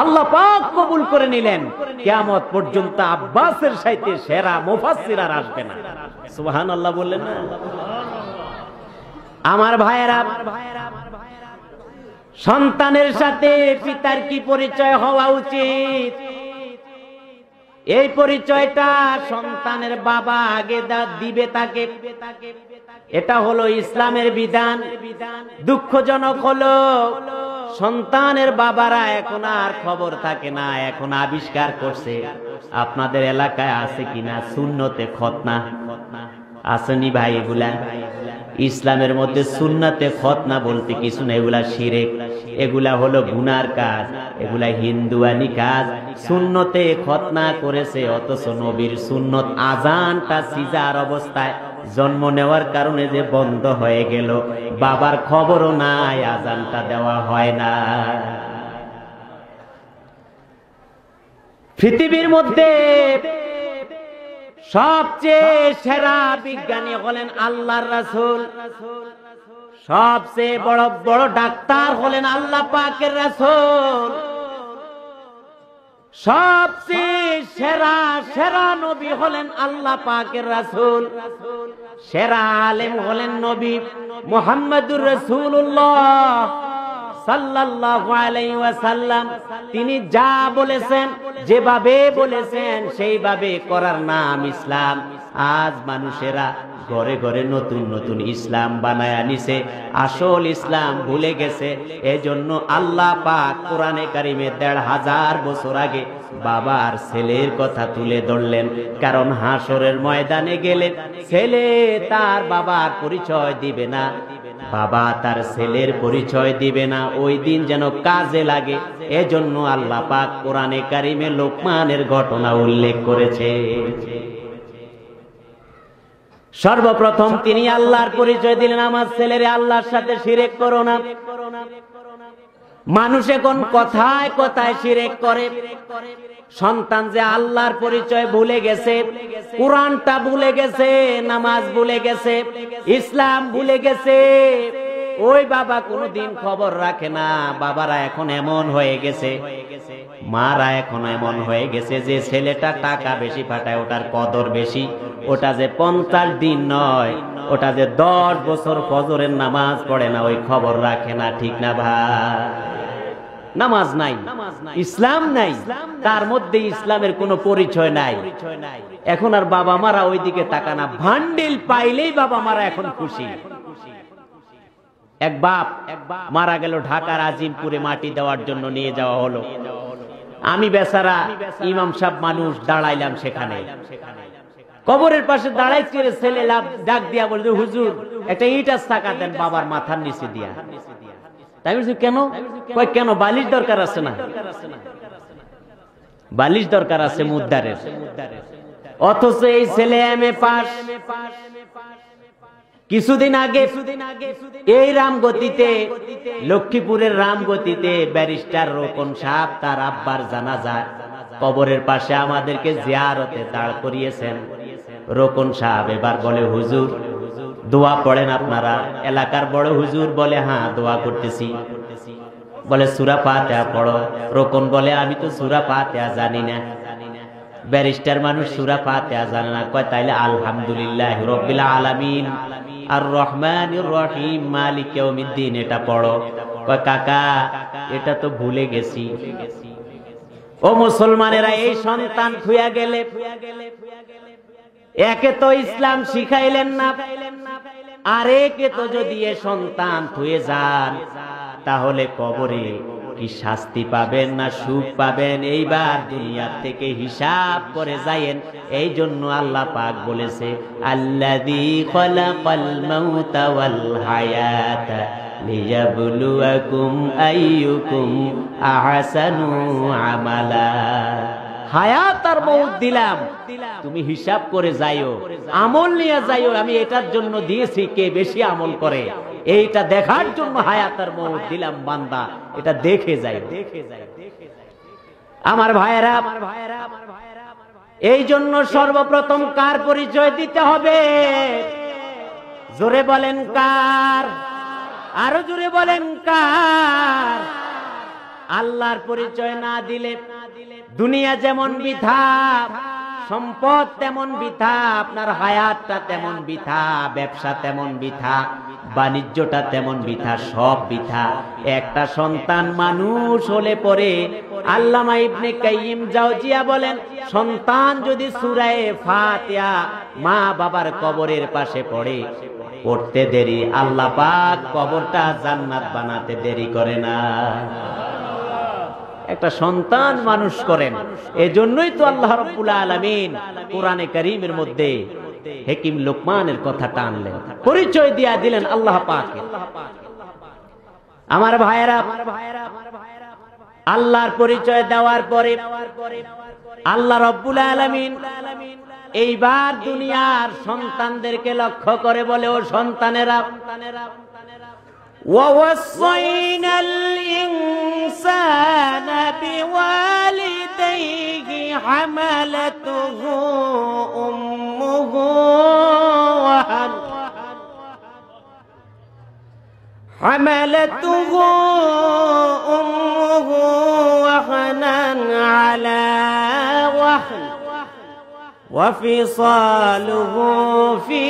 আল্লাহ পাক কবুল করে নিলেন। কিয়ামত পর্যন্ত আব্বাসের সাথে সেরা মুফাসসির আর আসবে না। সুবহানাল্লাহ বললেন না? আমার ভাইয়েরা, সন্তানের সাথে পিতার কি পরিচয় হওয়া উচিত? এই পরিচয়টা সন্তানের বাবা আগে দিবে তাকে। এটা হলো ইসলামের বিধান। দুঃখজনক হলো সন্তানের বাবারা এখন আর খবর থাকে না। এখন আবিষ্কার করছে, আপনাদের এলাকায় আছে কিনা সুন্নতে খতনা আসেনি ভাই? এগুলা ইসলামের মধ্যে সুন্নতে খতনা বলতে কিছু না, এগুলা শিরক, এগুলা হলো গুনার কাজ, এগুলা হিন্দুয়ানি কাজ। সুন্নতে খতনা করেছে, অথচ নবীর সুন্নত আজানটা সিজার অবস্থায় জন্ম নেওয়ার কারণে যে বন্ধ হয়ে গেল, বাবার খবরও নাই, আজানটা দেওয়া হয় না। পৃথিবীর মধ্যে সবচেয়ে সেরা বিজ্ঞানী হলেন আল্লাহর রাসূল, সবচেয়ে বড় বড় ডাক্তার হলেন আল্লাহ পাকের রাসূল, সবচেয়ে সেরা সেরা নবী হলেন আল্লাহ পাকের রাসূল, সেরা আলেম হলেন নবী মুহাম্মদুর রাসূলুল্লাহ সাল্লাল্লাহু আলাইহি ওয়াসাল্লাম। তিনি যা বলেছেন, যেভাবে বলেছেন সেইভাবে করার নাম ইসলাম। আজ মানুষেরা ঘরে ঘরে নতুন নতুন ইসলাম বানায়া নিছে, আসল ইসলাম ভুলে গেছে। এজন্য আল্লাহ পাক কোরআনে কারিমে ১৫০০ বছর আগে বাবা আর ছেলের কথা তুলে ধরলেন। কারণ হাসরের ময়দানে গেলে ছেলে তার বাবার পরিচয় দিবে না, বাবা তার ছেলের পরিচয় দিবে না। ওই দিন যেন কাজে লাগে, এজন্য আল্লাহ পাক কোরআনে কারিমে লোকমানের ঘটনা উল্লেখ করেছে। সর্বপ্রথম তিনি আল্লাহর পরিচয় দিলেন, আমার ছেলেরে আল্লাহর সাথে শিরক করো না। মানুষ এখন কথায় কথায় শিরক করে। সন্তান যে আল্লাহর পরিচয় ভুলে গেছে, কোরআনটা ভুলে গেছে, নামাজ ভুলে গেছে, ইসলাম ভুলে গেছে, ওই বাবা কোনোদিন খবর রাখে না। বাবারা এখন এমন হয়ে গেছে, মারা এখন এমন হয়ে গেছে যে ছেলেটা টাকা বেশি পাঠায়, ওটার কদর বেশি। ওটা যে ৫০ দিন নয়, ওটা যে ১০ বছর ফজরের নামাজ পড়ে না, ওই খবর রাখে না। ঠিক না ভাই? নামাজ নাই, ইসলাম নাই, তার মধ্যে ইসলামের কোনো পরিচয় নাই। এখন আর বাবা মারা ওইদিকে তাকা না। ভান্ডিল পাইলেই বাবা মারা এখন খুশি। এক বাপ মারা গেল, ঢাকার আজিমপুরে মাটি দেওয়ার জন্য নিয়ে যাওয়া হলো। আমি বেচারা ইমাম সাহেব মানুষ দাঁড়াইলাম সেখানে, কবরের পাশে দাঁড়াইছি। ছেলে ডাক দিয়া বলছে, হুজুর একটা ইট আজ টাকা দেন বাবার মাথার নিচে দিয়া। তাই বলছি কেন? কই কেন, বালিশ দরকার আছে না? বালিশ দরকার আছে মুদ্দারের। অথচ এই ছেলে এমএ পাস। কিছুদিন আগে এই রামগতিতে, লক্ষ্মীপুরের রামগতিতে ব্যারিস্টার রোকন সাহেব তার আব্বার জানাজা কবরের পাশে আমাদেরকে জিয়ারতে দাঁড় করিয়েছেন। রোকন সাহেব এবার বলে, হুজুর দোয়া পড়েন আপনারা। এলাকার বড় হুজুর বলে, হ্যাঁ দোয়া করতেছি। বলে সূরা ফাতিহা পড়ো। রোকন বলে, আমি তো সূরা ফাতিহা জানি না। ব্যারিস্টার মানুষ সূরা ফাতিহা জানে না। কয় তাইলে আলহামদুলিল্লাহ রাব্বিল আলামিন আর রহমানির রহিম মালিক ইয়াউমিদ্দিন এটা পড়ো। কয় কাকা এটা তো ভুলে গেছি। ও মুসলমানেরা, এই সন্তান থুয়া গেলে, একে তো ইসলাম শিখাইলেন না, আর একে তো যদি এ সন্তান থুয়ে যান, তাহলে কবরে কি শাস্তি পাবেন না সুখ পাবেন? এইবার দুনিয়া থেকে হিসাব করে যায়েন। এই জন্য আল্লাহ পাক বলেছে, আল্লাযী খালাকাল মাউতা ওয়াল হায়াতা লিয়াবলুয়াকুম আইয়ুকুম আহসানু আমালা। হায়াত আর মউত দিলাম, তুমি হিসাব করে যাইও, আমল নিয়ে যাইও। আমি এটার জন্য দিয়েছি কে বেশি আমল করে। এইটা দেখার জন্য হায়াতের মৌত দিলাম বান্দা, এটা দেখে যায়। আমার ভাইয়েরা, এই জন্য সর্বপ্রথম কার পরিচয় দিতে হবে? জোরে বলেন কার? আরো জোরে বলেন কার? আল্লাহর পরিচয় না দিলে দুনিয়া যেমন বৃথা, সম্পদ তেমন বৃথা, আপনার হায়াতটা তেমন বৃথা, ব্যবসা তেমন বৃথা, বাণিজ্যটা তেমন বৃথা, সব বৃথা। একটা সন্তান মানুষ হলে পরে আল্লামা ইবনে কাইয়িম জাওজিয়া বলেন, সন্তান যদি সূরা ফাতিহা মা বাবার কবরের পাশে পড়ে, পড়তে দেরি, আল্লাহ পাক কবরটা জান্নাত বানাতে দেরি করে না। একটা সন্তান মানুষ করেন, এজন্যই তো আল্লাহ রাব্বুল আলামিন কোরআনে কারীমের মধ্যে হাকিম লোকমানের কথা টানলেন, পরিচয় দিয়া দিলেন আল্লাহ পাকের। আমার ভাইয়েরা, আল্লাহর পরিচয় দেওয়ার পরে আল্লাহ রাব্বুল আলামিন এইবার দুনিয়ার সন্তানদেরকে লক্ষ্য করে বলে, ও সন্তানেরা, وَوَصَّيْنَا الْإِنسَانَ بِوَالِدَيْهِ حَمَلَتْهُ أُمُّهُ وَهْنًا عَلَى وَهْنٍ وَفِصَالُهُ فِي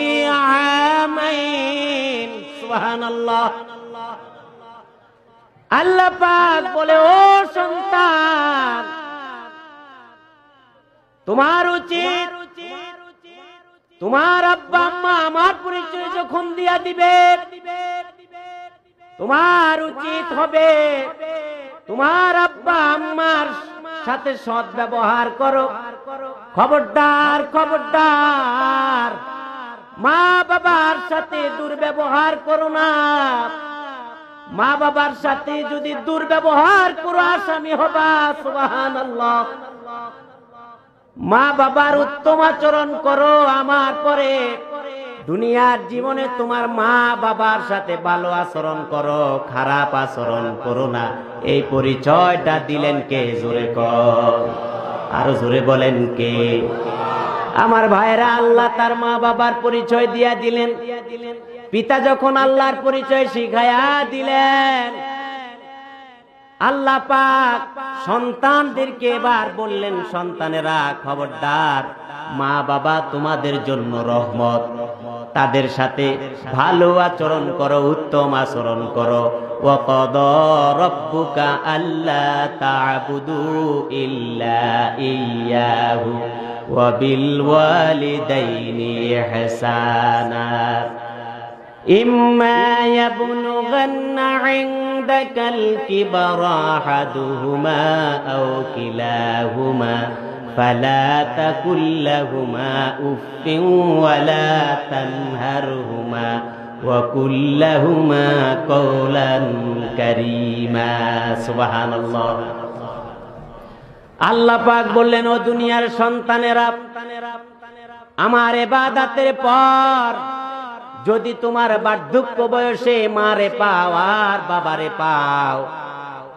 عَامَيْنِ সুবহানাল্লাহ। আল্লাহ পাক বলে, ও সন্তান, তোমার উচিত তোমার আব্বা আম্মা আমার পরিচয় যখন দিয়া দিবে, তোমার উচিত হবে তোমার আব্বা আম্মার সাথে সৎ ব্যবহার করো। খবরদার, খবরদার, মা বাবার সাথে দুর্ব্যবহার করো না। মা বাবার সাথে যদি দুর্ব্যবহার করো, আসামি হবা। সুবহানাল্লাহ। মা বাবার উত্তম আচরণ করো, আমার পরে দুনিয়ার জীবনে তোমার মা বাবার সাথে ভালো আচরণ করো, খারাপ আচরণ করো না। এই পরিচয়টা দিলেন কে? জোরে কর, আরো জোরে বলেন কে? আমার ভাইরা, আল্লাহ তার মা বাবার পরিচয় দিয়া দিলেন। পিতা যখন আল্লাহর পরিচয় শিখায়া দিলেন, আল্লাহ পাক সন্তানদেরকে এবার বললেন, সন্তানেরা খবরদার, মা বাবা তোমাদের জন্য রহমত, তাদের সাথে ভালো আচরণ করো, উত্তম আচরণ করো। ওয়াকাদা রাব্বুকা আল্লা তা'বুদু ইল্লা ইয়্যাহু ওয়া বিল ওয়ালিদাইনি ইহসানা ইম্মা ইয়াবলুগান্না ইনদাকাল কিবরা আহাদুহুমা আও কিলাহুমা فلا تقل لهما أف ولا تنهرهما وقل لهما قولا كريما سبحان الله। আল্লাহ পাক বললেন, ও দুনিয়ার সন্তানেরা, আমার ইবাদতের পর যদি তোমার বার্ধক্য বয়সে মারে পাও আর বাবারে পাও,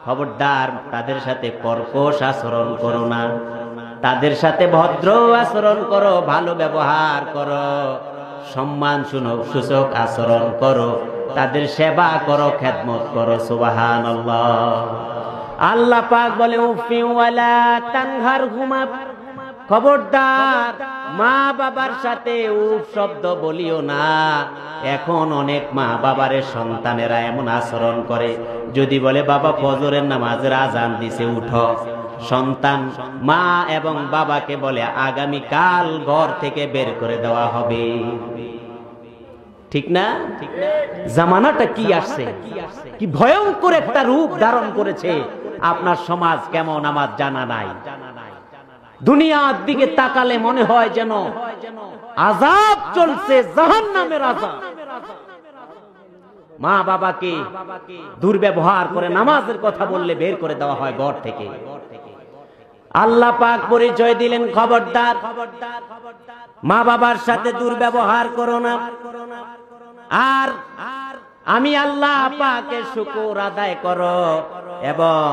খবরদার তাদের সাথে কর্কশ আচরণ করো না, তাদের সাথে ভদ্র আচরণ করো, ভালো ব্যবহার করো, সম্মান সূচক আচরণ করো, তাদের সেবা করো, খেদমত করো। সুবহানাল্লাহ। আল্লাহ পাক বলে, উফি ওয়ালা তানহারহুমা, খবরদার মা বাবার সাথে উফ শব্দ বলিও না। এখন অনেক মা বাবারে সন্তানেরা এমন আচরণ করে, যদি বলে বাবা ফজরের নামাজের আজান দিছে উঠো, সন্তান মা এবং বাবাকে বলে আগামী কাল ঘর থেকে বের করে দেওয়া হবে। ঠিক না? জামানাটা কি আসছে, কি ভয়ঙ্কর একটা রূপ ধারণ করেছে। আপনার সমাজ কেমন আমার জানা নাই। দুনিয়ার দিকে তাকালে মনে হয় যেন আযাব চলছে, জাহান্নামের আযাব। মা বাবাকে দুর্ব্যবহার করে নামাজের কথা বললে বের করে দেওয়া হয় ঘর থেকে। আল্লাহ পাক পরিচয় দিলেন, খবরদার মা বাবার সাথে দুর্ব্যবহার করো না। আর আমি আল্লাহ পাকের শুকর আদায় করো এবং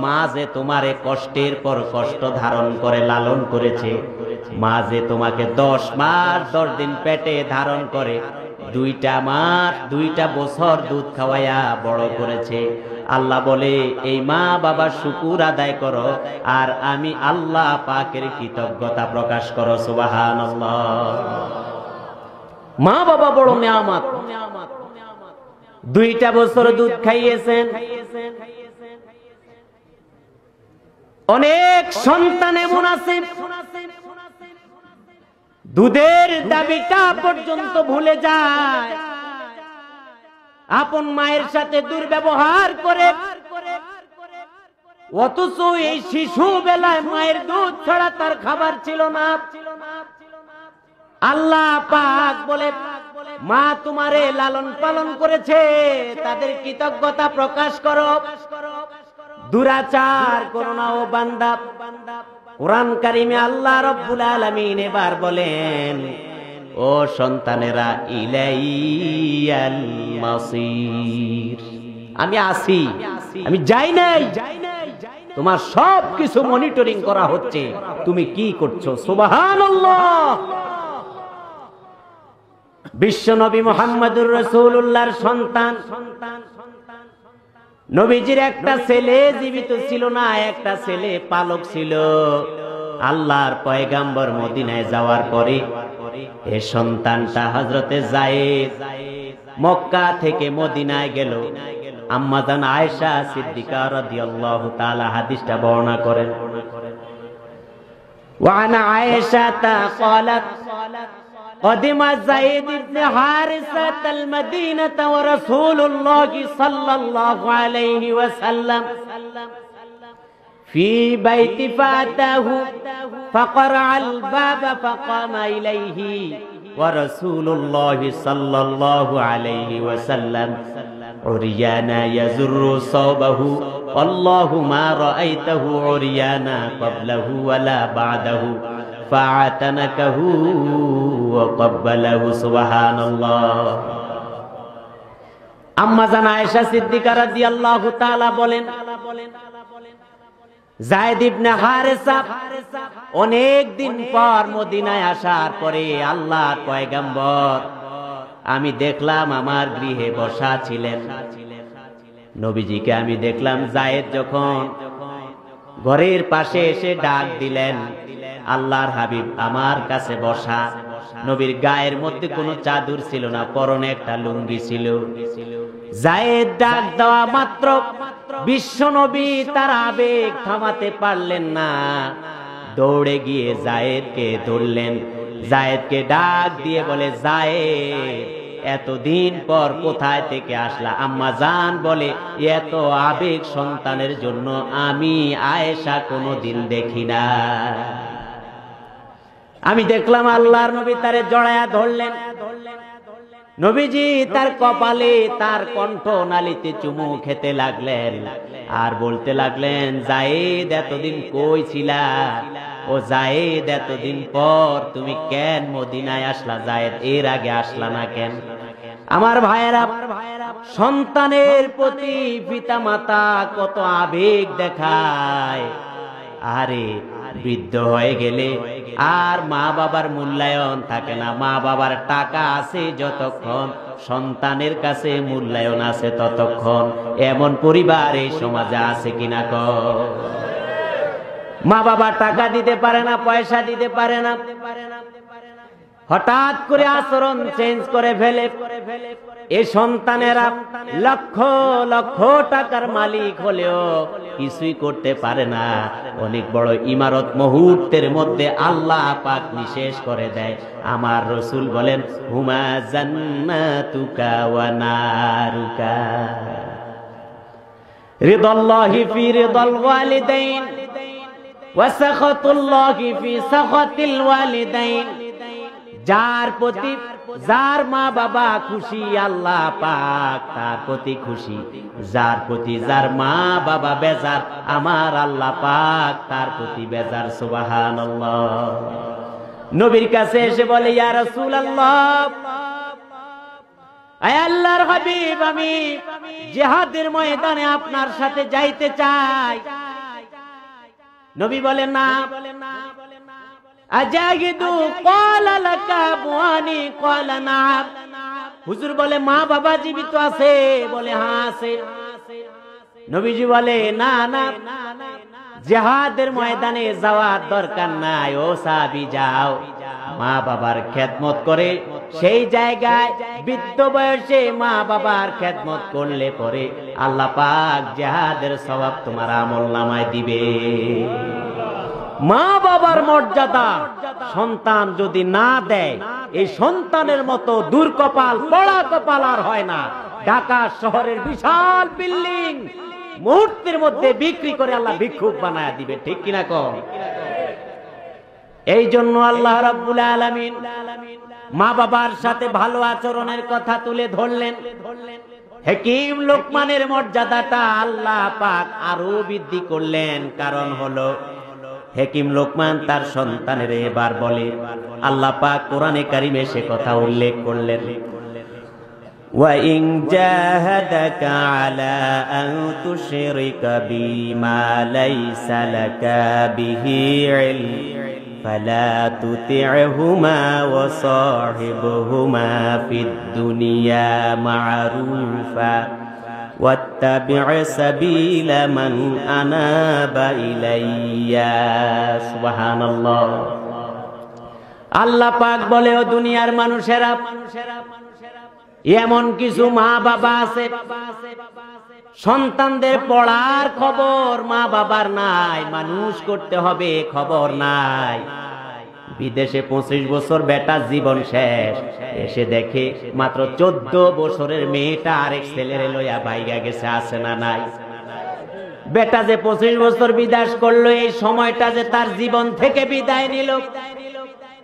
মা যে তোমারে কষ্টের পর কষ্ট ধারণ করে লালন করেছে, মা যে তোমাকে 10 মাস 10 দিন পেটে ধারণ করে 2টা মাস 2টা বছর দুধ খাওয়াইয়া বড় করেছে, আল্লাহ বলে এই মা বাবার শুকর আদায় করো আর আমি আল্লাহ পাকের কৃতজ্ঞতা প্রকাশ করো। সুবহানাল্লাহ। মা বাবা বড় নিয়ামত। 2টা বছর দুধ খাইয়েছেন। অনেক সন্তান এমন আছে দুধের দাবিটা পর্যন্ত ভুলে যায়, আপন মায়ের সাথে দুর্ব্যবহার করে, অথচ এই শিশু বেলায় মায়ের দুধ ছাড়া তার খাবার ছিল না। আল্লাহ পাক বলে মা তোমারে লালন পালন করেছে, তাদের কৃতজ্ঞতা প্রকাশ করো, দুরাচার করো না ও বান্দা। কোরআন কারিমে আল্লাহ রাব্বুল আলামিন এবার বলেন, ও সন্তানেরা ইলাইয়াল মাসির, আমি আসি, আমি যাই নাই, তোমার সব কিছু মনিটরিং করা হচ্ছে, তুমি কি করছো। সুবহানাল্লাহ। বিশ্ব নবী মুহাম্মদুর রাসূলুল্লাহর সন্তান, নবীজির একটা ছেলে জীবিত ছিল না, একটা ছেলে পালক ছিল। আল্লাহর পয়গাম্বর মদিনায় যাওয়ার পরে এই সন্তানটা হযরতে যায়েদ মক্কা থেকে মদিনায় গেল। আম্মা জান আয়েশা সিদ্দিকা রাদিয়াল্লাহু তাআলা হাদিসটা বর্ণনা করেন। ওয়া আনা আয়েশা ক্বালাত قدم زيد بن حارثة المدينة ورسول الله صلى الله عليه وسلم في بيت فأتاه فقرع الباب فقام إليه ورسول الله صلى الله عليه وسلم عريانا يزر صوبه والله ما رأيته عريانا قبله ولا بعده فاعتنكه وقبله سبحان الله। আম্মা জান আয়েশা সিদ্দিকা রাদিয়াল্লাহু তাআলা বলেন, যায়েদ ইবনে হারেসা অনেক দিন পর মদিনায় আসার পরে আল্লাহর পয়গম্বর আমি দেখলাম আমার গৃহে বসা ছিলেন। নবীজিকে আমি দেখলাম যায়েদ যখন ঘরের পাশে এসে ডাক দিলেন, আল্লাহর হাবিব আমার কাছে বসা। নবীর গায়ের মধ্যে কোনো চাদর ছিল না, পরনে একটা লুঙ্গি ছিল। যায়েদ ডাক দেওয়া মাত্র বিশ্ব নবী তার আবেগ থামাতে পারলেন না, দৌড়ে গিয়ে যায়েদকে ধরলেন। যায়েদকে ডাক দিয়ে বলে, যায়েদ এতদিন পর কোথায় থেকে আসলা? আম্মা জান বলে, এত আবেগ সন্তানের জন্য আমি আয়েশা কোনোদিন দেখি না। আমি দেখলাম আল্লাহর নবী তারে জড়ায়া ধরলেন। নবীজি তার কপালে তার কণ্ঠ নালিতে চুমু খেতে লাগলেন আর বলতে লাগলেন, যায়েদ এতদিন কই ছিলা? ও যায়েদ এতদিন পর তুমি কেন মদিনায় আসলা? যায়েদ এর আগে আসলা না কেন? আমার ভাইয়েরা, সন্তানের প্রতি পিতা মাতা কত আবেগ দেখায়। আরে বৃদ্ধ হয়ে গেলে আর মা বাবার মূল্যায়ন থাকে না। মা বাবার টাকা আছে যতক্ষণ, সন্তানের কাছে মূল্যায়ন আছে ততক্ষণ। এমন পরিবার এই সমাজে আছে কিনা ক? মা বাবা টাকা দিতে পারে না, পয়সা দিতে পারে না, হঠাৎ করে আচরণ চেঞ্জ করে ফেলে। এই সন্তানেরা লক্ষ লক্ষ টাকার মালিক হলেও কিছুই করতে পারে না। অনেক বড় ইমারত মুহূর্তের মধ্যে আল্লাহ পাক নিঃশেষ করে দেয়। আমার রাসূল বলেন, হুমা জান্নাতুকা ওয়া নারুকা, রিদাল্লাহি ফি রিদাল ওয়ালিদাইন ওয়া সাখাতুল্লাহি ফি সাখাতিল ওয়ালিদাইন। যার প্রতি যার মা বাবা খুশি আল্লাহ পাক তার প্রতি খুশি, যার প্রতি যার মা বাবা বেজার আমার আল্লাহ পাক তার প্রতি বেজার। সুবহানাল্লাহ। নবীর কাছে এসে বলে, ইয়া রাসূলুল্লাহ, আয় আল্লাহর হাবিব, আমি জিহাদের ময়দানে আপনার সাথে যাইতে চাই। নবী বলেন না। আজাহিদু ক্বালা লাকা আবওয়ানি ক্বালা নাম। হুজুর বলে মা বাবা জীবিত আছে? বলে হ্যাঁ আছে। নবীজি বলে না না, জিহাদের ময়দানে যাওয়ার দরকার নাই, ও সাহাবী যাও, মা বাবার খেদমত করে সেই জায়গায় বৃদ্ধ বয়সে মা বাবার খেদমত করলে পরে আল্লাহ পাক জিহাদের সওয়াব তোমার আমলনামায় দিবে। মা বাবার মর্যাদা সন্তান যদি না দেয়, এই সন্তানের মতো দুর্কপাল পড়া কপাল আর হয় না। ঢাকা শহরের বিশাল বিল্ডিং মুহূর্তের মধ্যে বিক্রি করে আল্লাহ ভিক্ষুক বানায় দিবে, ঠিক কিনা কও? এই জন্য আল্লাহ রাব্বুল আলামিন মা বাবার সাথে ভালো আচরণের কথা তুলে ধরলেন। হাকিম লোকমানের মর্যাদাটা আল্লাহ পাক আরো বৃদ্ধি করলেন। কারণ হলো হাকিম লোকমান তার সন্তানের এবার বলে, আল্লাহ পাক কোরআনে কারিমে সে কথা উল্লেখ করলেন, وَإِنْ جَاهَدَكَ عَلَى أَنْ تُشْرِكَ بِي مَا لَيْسَ لَكَ بِهِ عِلْمٌ فَلَا تُطِعْهُمَا وَصَاحِبْهُمَا فِي الدُّنْيَا مَعْرُوفًا وَاتَّبِعْ سَبِيلَ مَنْ أَنَابَ إِلَيَّ। সুবহানাল্লাহ। আল্লাহ পাক বলে, ও দুনিয়ার মানুষেরা, এমন কিছু মা বাবা আছে সন্তানদের পড়ার খবর মা বাবার নাই, মানুষ করতে হবে খবর নাই। বিদেশে 25 বছর বেটার জীবন শেষ, এসে দেখে মাত্র 14 বছরের মেয়েটা আরেক ছেলের লইয়া বাইগা গেছে, আছে না নাই? বেটা যে 25 বছর বিদেশ করলো, এই সময়টা যে তার জীবন থেকে বিদায় নিল,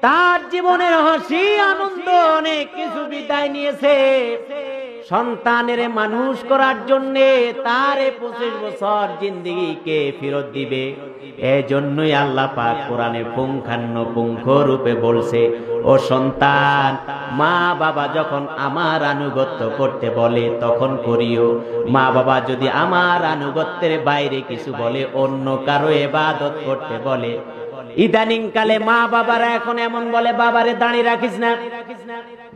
তার জীবনের হাসি আনন্দ অনেক কিছু বিদায় নিয়েছে। সন্তানের মানুষ করার জন্য তার 25 বছর জিন্দেগিকে ফেরত দিবে। এই জন্যই আল্লাহ পাক কোরআনে পুঙ্খানুপুঙ্খ রূপে বলছে, ও সন্তান, মা বাবা যখন আমার আনুগত্য করতে বলে তখন করিও। মা বাবা যদি আমার আনুগত্যের বাইরে কিছু বলে, অন্য কারো ইবাদত করতে বলে, ইদানিং কালে মা বাবারা এখন এমন বলে, বাবারে দাঁড়ি রাখিস না,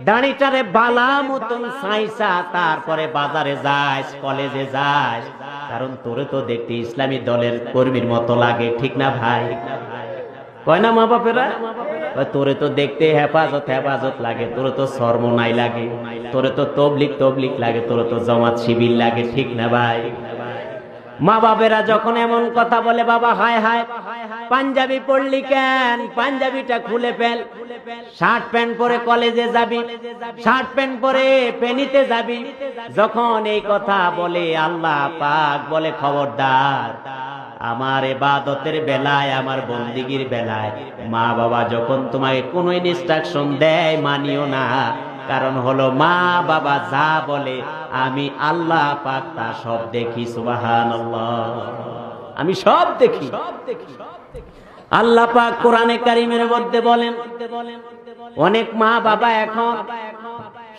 দাঁড়িটারে বালা মতন সাইসা তারপরে বাজারে যাস, কলেজে যাস, কারণ তোরে তো দেখতে ইসলামী দলের কর্মীর মতো লাগে, ঠিক না ভাই? কয় না মা বাপেরা? তোরে তো দেখতে হেফাজত হেফাজত লাগে, তোরে তো সরমনাই লাগে, তোরে তো তবলিক লাগে, তোরে তো জামাত শিবির লাগে, ঠিক না ভাই? মা বাবেরা যখন এমন কথা বলে, বাবা হায় হায়, পাঞ্জাবি পরলি কেন? পাঞ্জাবিটা খুলে ফেল। শার্ট প্যান্ট পরে কলেজে যাবি, শার্ট প্যান্ট পরে পেনিতে যাবি। যখন এই কথা বলে, আল্লাহ পাক বলে, খবরদার, আমার ইবাদতের বেলায়, আমার বন্দিগির বেলায় মা বাবা যখন তোমাকে কোনো ইনস্ট্রাকশন দেয় মানিও না। কারণ হলো মা বাবা যা বলে আমি আল্লাহ পাক তা সব দেখি। সুবহানাল্লাহ, আমি সব দেখি। আল্লাহ পাক কোরআনে কারিমের মধ্যে বলেন, অনেক মা বাবা এখন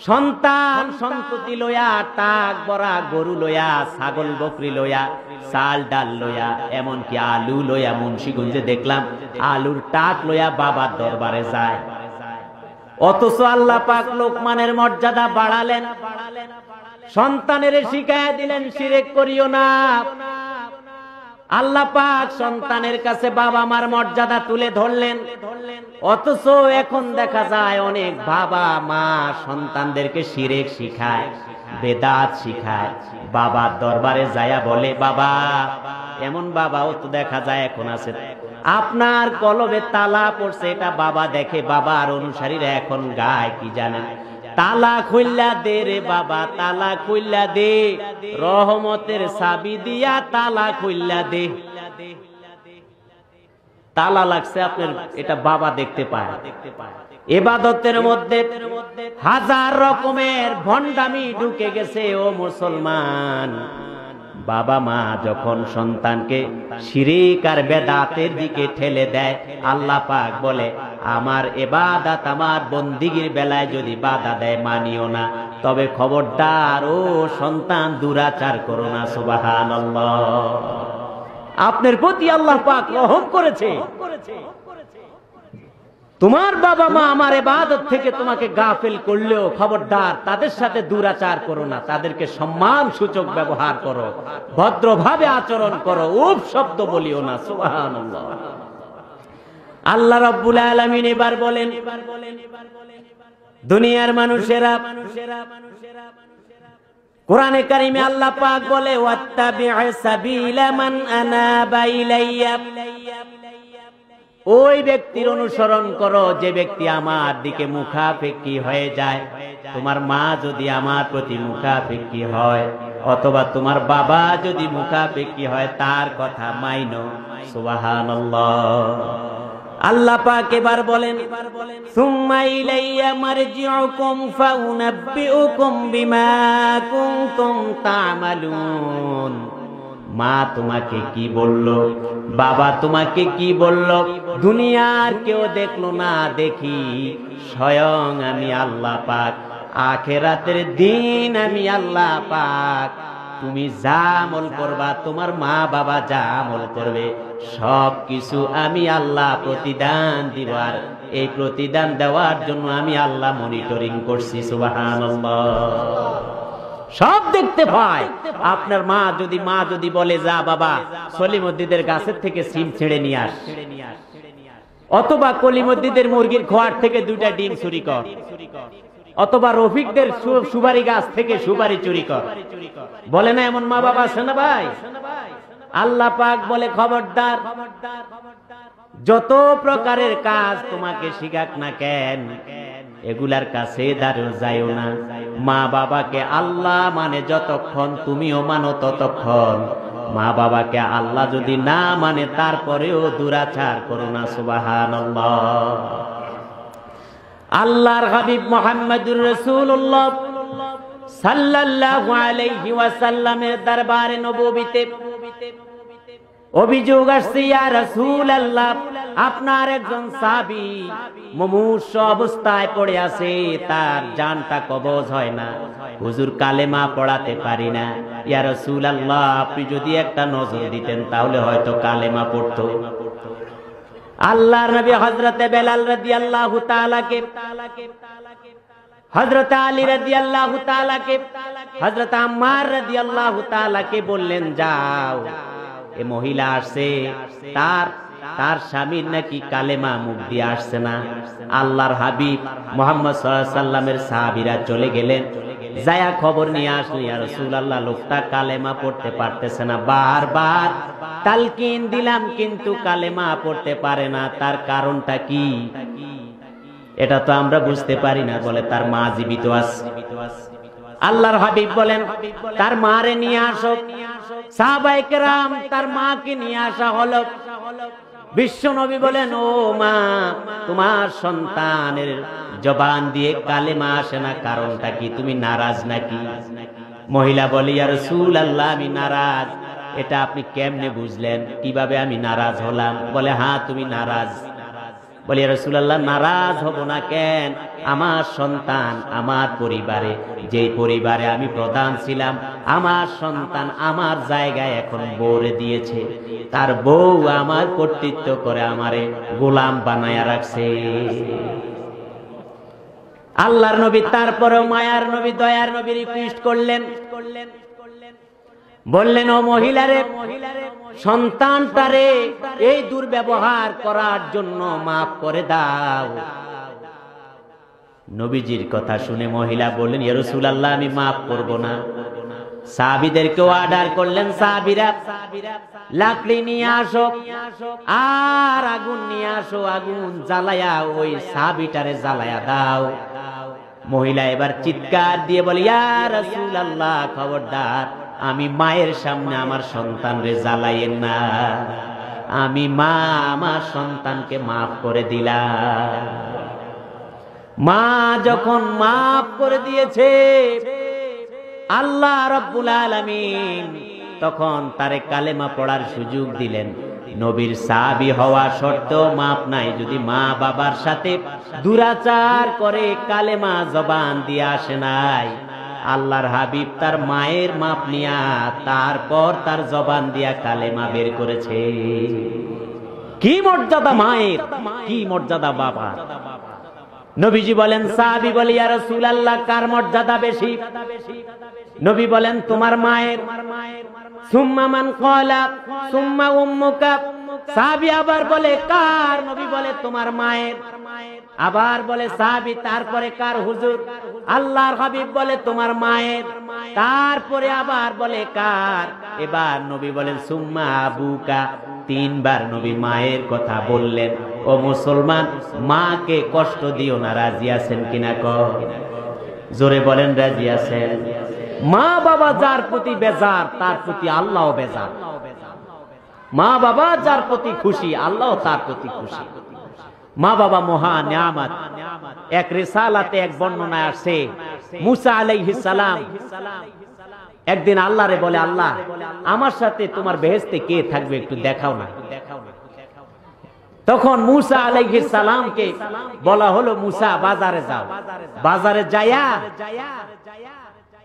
সন্তান সন্ততি লইয়া, টাক বড়া গরু লইয়া, ছাগল বকরি লইয়া, চাল ডাল লইয়া, এমনকি আলু লইয়া, মুন্সিগঞ্জে দেখলাম আলুর টাক লইয়া বাবার দরবারে যায়। অথচ আল্লাহ পাক লোকমানের মর্যাদা বাড়ালেন, সন্তানের শিখায়া দিলেন শিরক করিও না। আল্লাহ পাক সন্তানের কাছে বাবা মার মর্যাদা তুলে ধরলেন। অথচ এখন দেখা যায় অনেক বাবা মা সন্তানদেরকে শিরক শিখায়, বেদাত শিখায়, বাবার দরবারে যায়া বলে বাবা। এমন বাবাও তো দেখা যায় এখন আছে, আপনার কলবে তালা পড়ছে, এটা বাবা দেখে, বাবার অনুসারীরা এখন গায় কি জানেন, তালা খুইল্লা দে রে বাবা, তালা খুইল্লা দে, রহমতের চাবি দিয়া তালা খুইল্লা দে। তালা লাগছে আপনার, এটা বাবা দেখতে পায়। ইবাদতের মধ্যে হাজার রকমের ভণ্ডামি ঢুকে গেছে। ও মুসলমান, বাবা মা যখন সন্তানকে শিরিক আর বেদাতের দিকে ঠেলে দেয়, আল্লাহ পাক বলে আমার ইবাদত আমার বন্দিগির বেলায় যদি বাধা দেয় মানিও না, তবে খবরদার ও সন্তান দুরাচার করো না। সুবহানাল্লাহ। আপনার প্রতি আল্লাহ পাক রহম করেছে। তোমার বাবা মা আমার ইবাদত থেকে তোমাকে গাফিল করলেও খবরদার তাদের সাথে দুরাচার করো না, তাদেরকে সম্মান সূচক ব্যবহার করো, ভদ্রভাবে আচরণ করো, উফ শব্দ বলিও না। সুবহানাল্লাহ। আল্লাহ রাব্বুল আলামিন এবার বলেন, দুনিয়ার মানুষেরা, কোরআনে কারিমে আল্লাহ পাক বলে ওয়াত্তাবি'আ সাবিলা মান আনাবা ইলাইয়া, ওই ব্যক্তির অনুসরণ করো যে ব্যক্তি আমার দিকে মুখাপেক্ষী হয়ে যায়। তোমার মা যদি আমার প্রতি মুখাপেক্ষী হয়, অথবা তোমার বাবা যদি মুখাপেক্ষী হয়, তার কথা মাইনো। সুবহানাল্লাহ। আল্লাহ পাক এবার বলেন সুম্মা ইলাইয়া মারজিউকুম ফাউনাব্বিউকুম বিমা কুনতুম তা'মালুন। মা তোমাকে কি বললো, বাবা তোমাকে কি বললো, দুনিয়ার কেউ দেখলো না দেখি, স্বয়ং আমি আল্লাহ পাক, আখিরাতের দিন আমি আল্লাহ পাক, তুমি যা আমল করবা, তোমার মা বাবা যা আমল করবে, সব কিছু আমি আল্লাহ প্রতিদান দিব। আর এই প্রতিদান দেওয়ার জন্য আমি আল্লাহ মনিটরিং করছি। সুবহানাল্লাহ। সব দেখতে পায়। আপনার মা যদি বলে যা বাবা সলিমুদ্দিনের গাছের থেকে সিম ছেড়ে নিয়ে আস, অথবা কলিমুদ্দিনের মুরগির খোয়ার থেকে 2টা ডিম চুরি কর, অথবা রফিকদের সুপারি গাছ থেকে সুপারি চুরি কর, বলে না এমন মা বাবা আছে না ভাই? আল্লাহ পাক বলে খবরদার, যত প্রকারের কাজ তোমাকে শিখাক না কেন, এগুলার কাছে দাঁড়িয়ে যাইও না। মা বাবাকে আল্লাহ মানে যতক্ষণ তুমিও মানো ততক্ষণ, মা বাবাকে আল্লাহ যদি না মানে তারপরেও দুরাচার করো না। সুবহানাল্লাহ। আল্লাহর হাবিব মুহাম্মদুর রাসূলুল্লাহ সাল্লাল্লাহু আলাইহি ওয়াসাল্লামের দরবারে নববীতে অভিযোগ আসছে, ইয়া রাসূলুল্লাহ, আপনার একজন সাহাবী মুমূর্ষ অবস্থায় পড়ে আছে, তার জানটা কবজ হয় না, হুজুর কালেমা পড়াতে পারি না। ইয়া রাসূলুল্লাহ, আপনি যদি একটা নজর দিতেন তাহলে হয়তো কালেমা পড়তো। আল্লাহর নবী হযরতে বেলাল রাদিয়াল্লাহু তাআলা কে, হযরত আলী রাদিয়াল্লাহু তাআলা কে, হযরত আম্মার রাদিয়াল্লাহু তাআলা কে বললেন, যাও, এ মহিলা আসছে, তার স্বামীর নাকি কালেমা মুখ দিয়ে আসছে না। আল্লাহর হাবিব মুহাম্মদ সাল্লাল্লাহু আলাইহি সাল্লামের সাহাবীরা চলে গেলেন, যায়া খবর নিয়ে আসলেন, ইয়া রাসূলুল্লাহ, লোকটা কালেমা পড়তে পারতেছে না, বারবার তালকিন দিলাম কিন্তু কালেমা পড়তে পারে না, তার কারণটা কি? এটা তো আমরা বুঝতে পারি না। বলে তার মা জীবিত আছে। আল্লাহর হাবিব বলেন তার মারে নিয়ে আসো। সাহাবায়ে কেরাম তার মাকে নিয়ে আসা হলো। বিশ্ব নবী বলেন, ও মা, তোমার সন্তানের জবান দিয়ে কালেমা আসে না, কারণটা কি? তুমি নারাজ নাকি? মহিলা বলে, ইয়া রাসূলুল্লাহ, আমি নারাজ। এটা আপনি কেমনে বুঝলেন? কিভাবে আমি নারাজ হলাম? বলে, হ্যাঁ তুমি নারাজ। বলি, ইয়া রাসূলুল্লাহ, নারাজ হব না কেন? আমার সন্তান আমার পরিবারে, যেই পরিবারে আমি প্রধান ছিলাম, আমার সন্তান আমার জায়গায় এখন বউরে দিয়েছে, তার বউ আমার কর্তৃত্ব করে আমারে গোলাম বানায়া রাখছে। আল্লাহর নবী তারপরেও মায়ার নবী, দয়ার নবী রিকোয়েস্ট করলেন, বললেন, ও মহিলারে, সন্তানটারে এই দুর্ব্যবহার করার জন্য মাফ করে দাও। নবীজির কথা শুনে মহিলা বললেন, ইয়া রাসূলুল্লাহ, আমি মাফ করব না। সাহাবীদেরকেও অর্ডার করলেন, সাহাবীরা লাকড়ি নিয়ে আসো আর আগুন নিয়ে আসো, আগুন জ্বালায়া ওই সাহাবীটারে জ্বালায়া দাও। মহিলা এবার চিৎকার দিয়ে বলে, ইয়া রাসূলুল্লাহ, খবরদার, আমি মায়ের সামনে আমার সন্তানরে জ্বালাইয়েন না, আমি মা আমার সন্তানকে মাফ করে দিলাম। মা যখন মাফ করে দিয়েছে, আল্লাহ রাব্বুল আলামিন তখন তারে কালেমা পড়ার সুযোগ দিলেন। নবীর সাহাবী হওয়া সত্ত্বেও মাপ নাই, যদি মা বাবার সাথে দুরাচার করে কালেমা জবান দিয়ে আসে নাই, আল্লাহর হাবিব তার মায়ের মাপ নিয়া তারপর তার জবান দিয়া কালেমা বের করেছে। কি মর্যাদা মায়ের, কি মর্যাদা বাবা। নবীজি বলেন, সাহাবী বলে ইয়া রাসূলুল্লাহ কার মর্যাদা বেশি? নবী বলেন তোমার মায়ের। সুম্মা মান ক্বালা সুম্মা উম্মুকা। সাহাবী আবার বলে কার? নবী বলে তোমার মায়ের। আবার বলে সাহাবী তারপরে কার হুজুর? আল্লাহর হাবিব বলে তোমার মায়ের। তারপরে আবার বলে কার? এবার নবী বলেন সুম্মা আবুকা। তিনবার নবী মায়ের কথা বললেন। ও মুসলমান, মাকে কষ্ট দিও না। রাজি আছেন কিনা কর? জোরে বলেন রাজি আছেন? মা বাবা যার প্রতি বেজার তার প্রতি আল্লাহও বেজার। মা বাবা যার প্রতি খুশি আল্লাহ তার প্রতি খুশি। মা বাবা মহা নিয়ামত। এক রিসালাতে এক বর্ণনায় আসে, মুসা আলাইহিস সালাম একদিন আল্লাহরে বলে, আল্লাহ আমার সাথে তোমার বেহেশতে কে থাকবে একটু দেখাও না। তখন মুসা আলাইহিস সালামকে বলা হলো, মুসা বাজারে যাও, বাজারে যায়া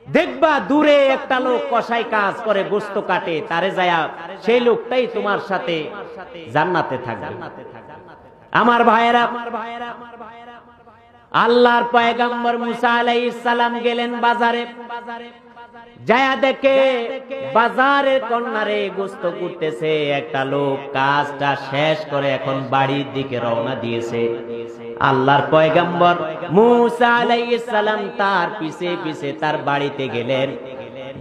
দেখবা দূরে একটা লোক কসাই কাজ করে, গোশত কাটে, তারে যায়া সেই লোকটাই তোমার সাথে জান্নাতে থাকবে। আমার ভাইয়েরা, আল্লাহর পয়গম্বর মুসা আলাইহিস সালাম গেলেন বাজারে, যায়া দেখে বাজারের কর্নারে গোশত করতেছে একটা লোক, কাজটা শেষ করে এখন বাড়ির দিকে রওনা দিয়েছে। আল্লাহর পয়গম্বর মুসা আলাইহিস সালাম তার পিছে পিছে তার বাড়িতে গেলেন।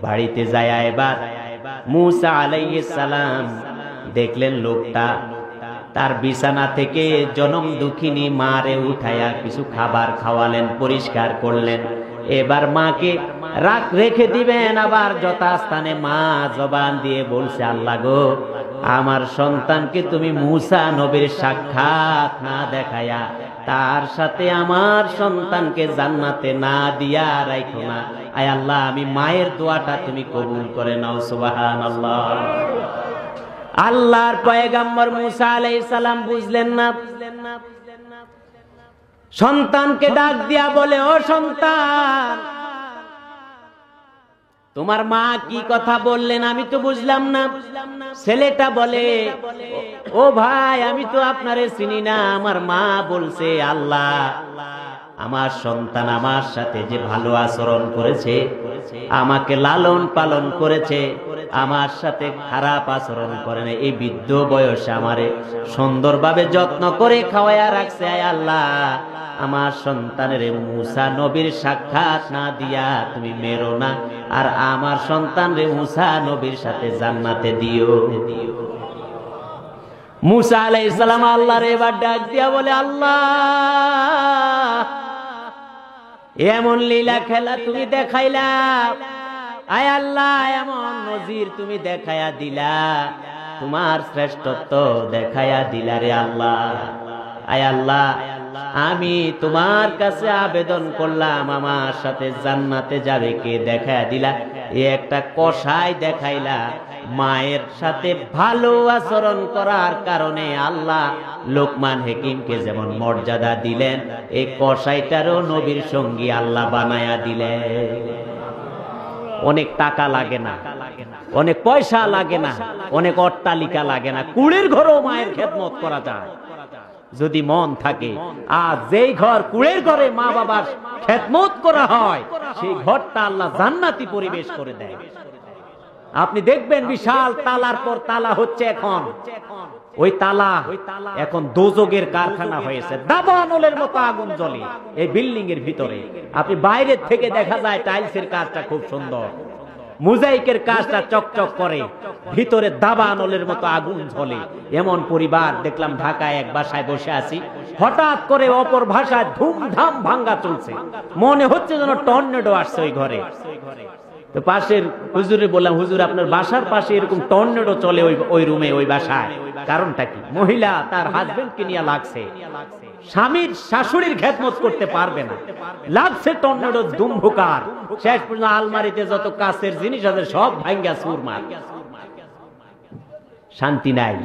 বাড়িতে যায়া এবার মুসা আলাইহিস সালাম দেখলেন লোকটা তার বিছানা থেকে জনম দুঃখিনী মারে উঠায়া কিছু খাবার খাওয়ালেন, পরিষ্কার করলেন। এবার মাকে রেখে দিবেন, আবার যথাস্থানে মা জবান দিয়ে বলছে, আল্লাহ গো, আমার সন্তানকে তুমি মুসা নবীর সাক্ষাৎ না দেখায়া তার সাথে আমার সন্তানকে জান্নাতে না দিয়া রাখো না। আয় আল্লাহ, আমি মায়ের দোয়াটা তুমি কবুল করে নাও। সুবহানাল্লাহ। আল্লাহর পয়গম্বর মুসা আলাইহিস সালাম বুঝলেন না, সন্তানকে ডাক দিয়া বলে, ও সন্তান, তোমার মা কি কথা বললেন আমি তো বুঝলাম না। ছেলেটা বলে, ও ভাই, আমি তো আপনারে চিনি না, আমার মা বলছে আল্লাহ আমার সন্তান আমার সাথে যে ভালো আচরণ করেছে, আমাকে লালন পালন করেছে, আমার সাথে খারাপ আচরণ করে না, এই বৃদ্ধ বয়সে আমারে সুন্দরভাবে যত্ন করে খাওয়ায়া রাখছে। আয় আল্লাহ, আমার সন্তানের মুসা নবীর সাক্ষাৎ না দিয়া তুমি মেরো না, আর আমার সন্তান রে মুসা নবীর সাথে জান্নাতে দিও। মুসা আলাইহিস সালাম আল্লাহর এবার ডাক দিয়া বলে, আল্লাহ এমন লীলা খেলা তুমি দেখাইলা, আয় আল্লাহ এমন নজির তুমি দেখায়া দিলা, তোমার শ্রেষ্ঠত্ব দেখায়া দিলা রে আল্লাহ। আয় আল্লাহ, আমি তোমার কাছে আবেদন করলাম, আমার সাথে জান্নাতে যাবে কে দেখায়া দিলা। এ একটা কসাই দেখাইলা, মায়ের সাথে ভালো আচরণ করার কারণে আল্লাহ লোকমান হাকিমকে যেমন মর্যাদা দিলেন, এই কসাইটারও নবীর সঙ্গী আল্লাহ বানায়া দিলেন। অনেক টাকা লাগে না, অনেক পয়সা লাগে না, অনেক অট্টালিকা লাগে না, কুড়ের ঘরেও মায়ের খেদমত করা যায় যদি মন থাকে। আর যেই ঘর কুড়ের ঘরে মা বাবার খেদমত করা হয়, সেই ঘরটা আল্লাহ জান্নাতি পরিবেশ করে দেয়। আপনি দেখবেন বিশাল তালার পর তালা হচ্ছে, এখন ওই তালা এখন দোজখের কারখানা হয়েছে, দাবানলের মতো আগুন জ্বলে এই বিল্ডিং এর ভিতরে। আপনি বাইরের থেকে দেখা যায় টাইলসের কাজটা খুব সুন্দর, মোজাইকের কাজটা চকচক করে, ভিতরে দাবানলের মতো আগুন জ্বলে। এমন পরিবার দেখলাম ঢাকায় এক বাসায় বসে আছি, হঠাৎ করে অপর ভাষায় ধুমধাম ভাঙ্গা চলছে, মনে হচ্ছে যেন টর্নেডো আসছে ওই ঘরে। তো পাশের হুজুরে বললাম, হুজুর আপনার বাসার পাশে এরকম টর্নেডো চলে ওই রুমে, ওই বাসায়, কারণটা কি? মহিলা তার হাজবেন্ডকে নিয়ে লাগছে, স্বামীর শাশুড়ির খেদমত করতে পারবে না, লাগছে টর্নেডো দুম্ভুকার, শেষ পর্যন্ত আলমারিতে যত কাছের জিনিস আছে সব ভাঙ্গা চুরমার। শান্তি নাই,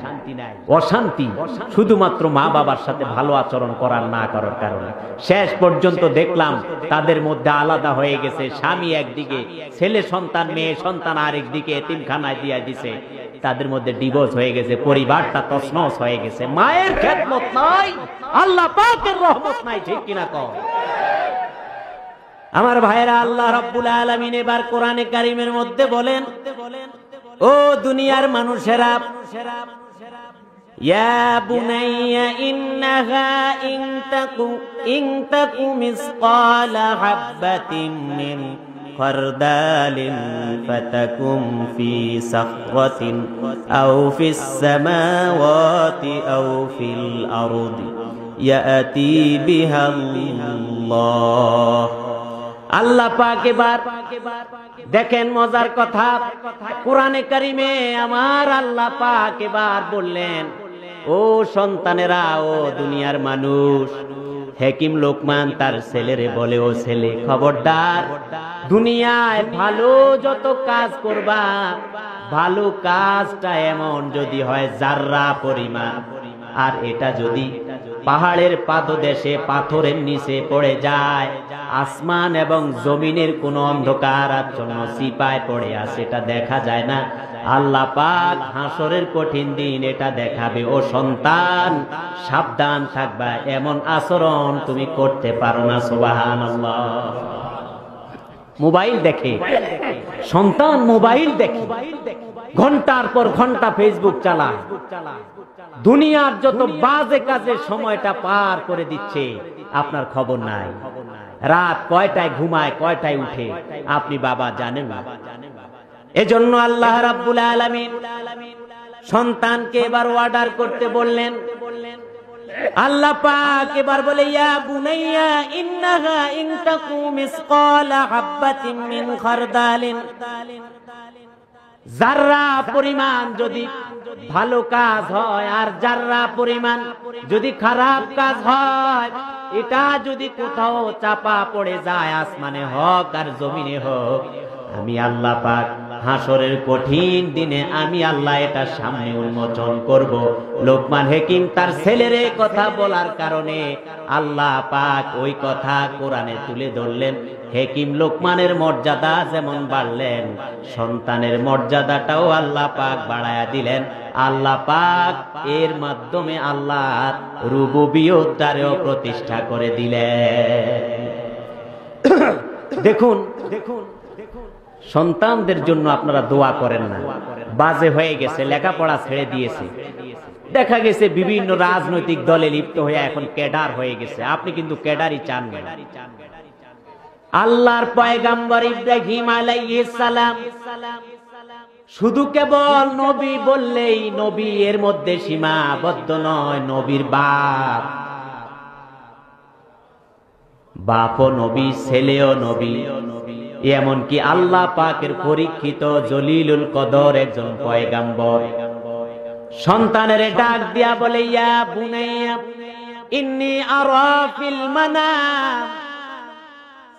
অশান্তি, শুধুমাত্র মা বাবার সাথে ভালো আচরণ করার না করার কারণে। শেষ পর্যন্ত দেখলাম তাদের মধ্যে আলাদা হয়ে গেছে। স্বামী একদিকে, ছেলে সন্তান মেয়ে সন্তান আরেকদিকে, এতিমখানায় দিয়ে দিছে। তাদের মধ্যে ডিভোর্স হয়ে গেছে, পরিবারটা তছনছ হয়ে গেছে। মায়ের খেদমত নাই, আল্লাহ পাকের রহমত নাই, ঠিক কিনা কও? আমার ভাইরা, আল্লাহ রাব্বুল আলামিন এবার কোরআনে কারীমের মধ্যে বলেন, ও দুনিয়ার মানুষেরা, ইয়া বুনাইয়া ইন্নাহা ইন তাকু মিসকালা হাববাতিন মিন খারদালিন ফাতাকুম ফি সাখরাতিন আও ফিস সামাওয়াতি আও ফিল আরদি ইয়াতি বিহাল্লাহ। আল্লাহ পাক এবার দেখেন মজার কথা, কোরআনে কারিমে আমার আল্লাহ পাক এবার বললেন, ও সন্তানেরা, ও দুনিয়ার মানুষ, হাকিম লোকমান তার ছেলেরে বলে, ও ছেলে, খবরদার, দুনিয়ায় ভালো যত কাজ করবা, ভালো কাজটা এমন যদি হয় জাররা পরিমাণ, আর এটা যদি পাহাড়ের পাদদেশে পাথরের নিচে পড়ে যায়, আসমান এবং জমিনের কোন অন্ধকার আচ্ছন্ন সিপায় পড়ে আছে, এটা দেখা যায় না, আল্লাহ পাক হাসরের কঠিন দিন এটা দেখাবে। ও সন্তান, সাবধান থাকবা, এমন আচরণ তুমি করতে পারো না। সুবহানাল্লাহ। মোবাইল দেখে সন্তান, মোবাইল দেখে ঘন্টার পর ঘন্টা ফেসবুক চালায়, দুনিয়ার যত বাজে কাজে সময়টা পার করে দিচ্ছে, আপনার খবর নাই। রাত কয়টায় ঘুমায়, কয়টায় উঠে, আপনি বাবা জানেন না। এজন্য আল্লাহ রাব্বুল আলামিন সন্তানকে এবার অর্ডার করতে বললেন। আল্লাহ পাক এবার বলে, ইয়া বুনাইয়া ইন্নাহা ইন তাকু মিসকালা হাববাতিন মিন খারদালিন, জাররা পরিমাণ যদি ভালো কাজ হয় আর জাররা পরিমাণ যদি খারাপ কাজ হয়, এটা যদি কোথাও চাপা পড়ে যায়, আসমানে হোক আর জমিনে হোক, আমি আল্লাহ পাক হাসরের কঠিন দিনে আমি আল্লাহ এটা সামনে উন্মোচন করব। লোকমান হাকিম তার ছেলের কথা বলার কারণে আল্লাহ পাক ওই কথা কোরআনে তুলে ধরলেন। হাকিম লোকমানের মর্যাদা যেমন বাড়লেন, সন্তানের মর্যাদাটাও আল্লাহ পাক বাড়ায়া দিলেন। আল্লাহ পাক এর মাধ্যমে আল্লাহর রুবুবিয়তটাও প্রতিষ্ঠা করে দিলেন। দেখুন, সন্তানদের জন্য আপনারা দোয়া করেন না। বাজে হয়ে গেছে, লেখাপড়া ছেড়ে দিয়েছে, দেখা গেছে বিভিন্ন রাজনৈতিক দলে লিপ্ত হয়ে এখন ক্যাডার হয়ে গেছে। আপনি কিন্তু ক্যাডারই চান না। আল্লাহর পয়গাম্বর ইব্রাহিম আলাইহিস সালাম শুধু কেবল নবী বললেই নবী এর মধ্যে সীমাবদ্ধ নয়, নবীর বাপও নবী, ছেলেও নবী, এমনকি আল্লাহ পাকের পরীক্ষিত জলিলুল কদর একজন পয়গাম্বর। সন্তানের ডাক দিয়া বলে, ইয়া বুনাইয়া ইন্নী আরা ফিল মানাম,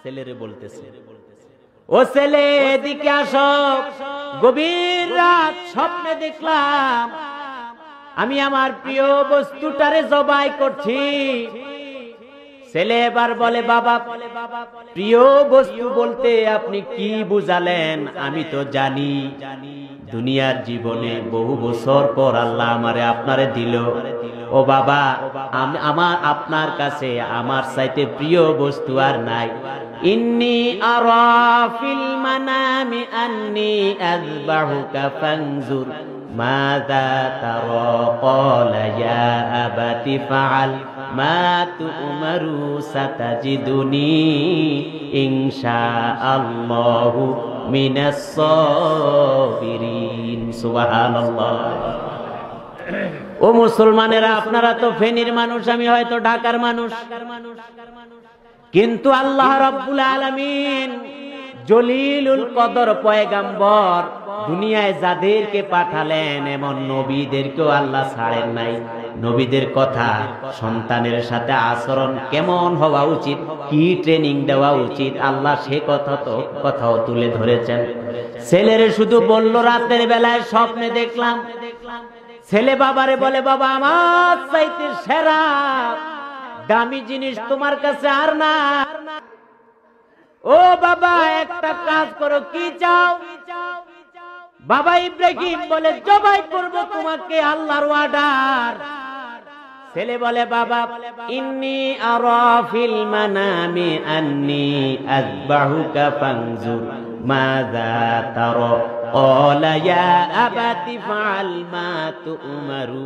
ছেলেরে বলতেছে, ও ছেলে এদিকে আসো, গভীর রাত স্বপ্নে দেখলাম আমি আমার প্রিয় বস্তুটারে জবাই করছি। ছেলে এবার বলে, বাবা, প্রিয় বস্তু বলতে আপনি কি বুঝালেন? আমি তো জানি দুনিয়ার জীবনে বহু বছর পর আল্লাহ আমারে আপনারে দিল। ও বাবা, আমার আপনার কাছে আমার চাইতে প্রিয় বস্তু আর নাই। ইন্নী আরা ফিল মানামি আন্নী আযবাহুকা ফানজুর মাযা তারা ক্বালা ইয়া আবাতি ফাআল মা তু'মারু সাতাজিদুনি ইনশাআল্লাহু মিনাস সাবিরিন। সুবহানাল্লাহ। ও মুসলমানেরা, আপনারা তো ফেনীর মানুষ, আমি হয়তো ঢাকার মানুষ, কিন্তু আল্লাহ রাব্বুল আলামিন জলিলুল কদর পয়গাম্বর দুনিয়ায় যাদেরকে পাঠালেন, এমন নবীদেরকেও আল্লাহ ছাড়েন নাই। নবীদের কথা, সন্তানের সাথে আচরণ কেমন হওয়া উচিত, কি ট্রেনিং দেওয়া উচিত, আল্লাহ সে কথাও তুলে ধরেছেন। ছেলেরে শুধু বলল, রাতের বেলায় স্বপ্নে দেখলাম ছেলে বাবারে বলে, বাবা আমার চাইতে সেরা দামি জিনিস তোমার কাছে আর না। ও বাবা একটা কাজ করো, কি চাও? বাবা ইব্রাহিম বলে, জবাই করব তোমাকে, আল্লাহর অর্ডার। ছেলে বলে, বাবা ইন্নী আরা ফিল মানামি আন্নী আযবাহুকা ফানজুর মাযা তারা। ক্বালা ইয়া আবাতি ফাআল মা তু'মারু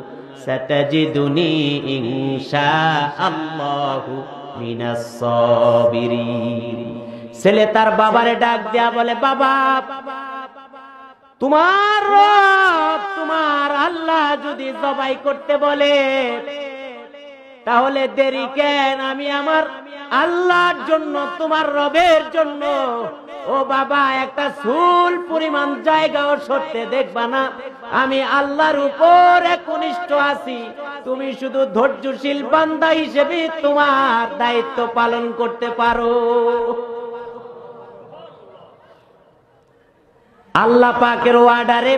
সাতাজিদুনি ইনশাআল্লাহু মিনাস সাবিরিন। ছেলে তার বাবারে ডাক দেয়া বলে, বাবা তোমার রব, তোমার আল্লাহ যদি জবাই করতে বলে তাহলে দেরি কেন? আমি আমার আল্লাহর জন্য, তোমার রবের জন্য ও বাবা একটা চুল পরিমাণ জায়গাও সরতে দেখবা না। আমি আল্লাহর উপর একনিষ্ঠ আছি। তুমি শুধু ধৈর্যশীল বান্দা হিসেবে তোমার দায়িত্ব পালন করতে পারো। আল্লাহ পাকের অর্ডারে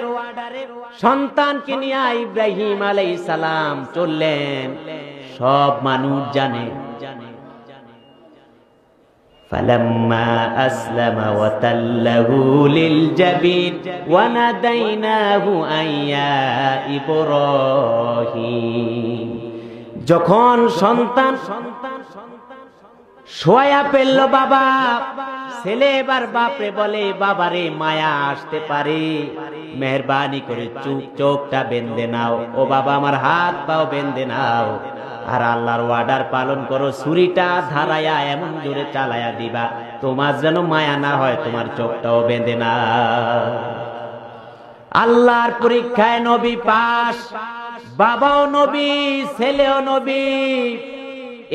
সন্তানকে নিয়ে ইব্রাহিম আলাইহিস সালাম চললেন। সব মানুষ জানে। ফালাম্মা আসলামা ওয়া তাল্লাহু লিল জাবিন ওয়া নাদাইনাহু আইয়া ইব্রাহিম। যখন সন্তান শোয়া পেল বাবা, ছেলে এবার বাপরে বলে, বাবারে মায়া আসতে পারে, মেহরবানি করে চোখটা বেঁধে নাও। ও বাবা আমার হাত পাও বেঁধে নাও, আর আল্লাহর অর্ডার পালন করো। ছুরিটা ধারায়া এমন জোরে চালায়া দিবা তোমার যেন মায়া না হয়, তোমার চোখটাও বেঁধে না। আল্লাহর পরীক্ষায় নবী পাস, বাবাও নবী, ছেলেও নবী।